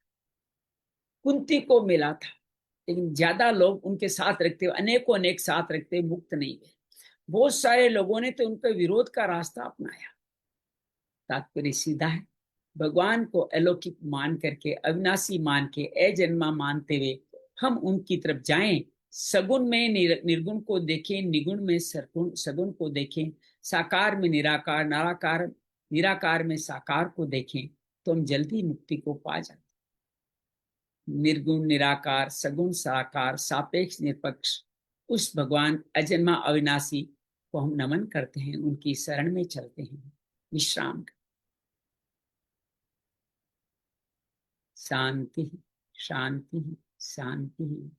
कुंती को मिला था, लेकिन ज्यादा लोग उनके साथ रखते हुए, अनेकों अनेक साथ रखते हुए मुक्त नहीं हुए। बहुत सारे लोगों ने तो उनके विरोध का रास्ता अपनाया। तात्पर्य सीधा है, भगवान को अलौकिक मान करके, अविनाशी मान के, अजन्मा मानते हुए हम उनकी तरफ जाएं। सगुण में निर्गुण को देखें, निगुण में सगुण को देखें, साकार में निराकार, निराकार में साकार को देखें, तो हम जल्दी मुक्ति को पा जाते। निर्गुण निराकार, सगुण साकार, सापेक्ष निरपेक्ष उस भगवान अजन्मा अविनाशी को हम नमन करते हैं, उनकी शरण में चलते हैं, विश्राम कर। शांति शांति शांति।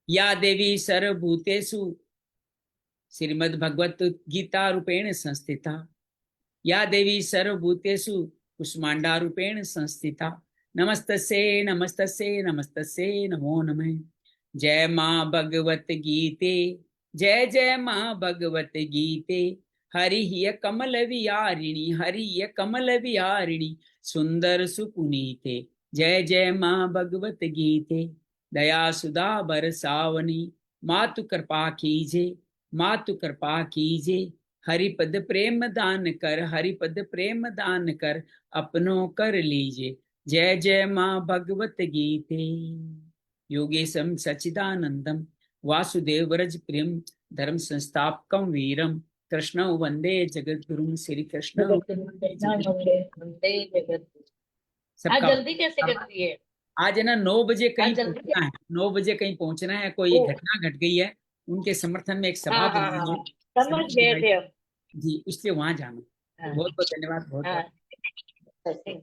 या देवी सर्वभूतेषु श्रीमद् भगवत गीता रूपेण संस्थिता, या देवी सर्वभूतेषु कुष्मांडा रूपेण संस्थिता, नमस्तस्यै नमस्तस्यै नमस्तस्यै नमो नमः। जय माँ भगवत गीते, जय जय माँ भगवत गीते, हरि कमल विहारिणी, हरि कमल विहारिणी, सुंदर सुपुनीते। जय जय माँ भगवत गीते, दया सुधा बरसावनी, मातु कृपा कीजे, मातु कृपा कीजे, हरिपद प्रेम दान कर, हरिपद प्रेम दान कर, अपनों कर लीजे। जय जय माँ भगवत गीते। योगेशम सच्चिदानंदम वासुदेव व्रज प्रियम धर्म संस्थापकम वीरम कृष्ण वंदे जगत गुरु श्री कृष्ण। आज जल्दी कैसे कर दिए? आज है ना 9 बजे कहीं जल्दी पहुंचना है, 9 बजे कहीं पहुंचना है, कोई ओ। घटना घट गई है, उनके समर्थन में एक सभा हाँ हाँ बुलाई हाँ, है, समझ गए थे हम। जी, इसलिए वहां जाना। हाँ बहुत बहुत धन्यवाद, बहुत बहुत हाँ।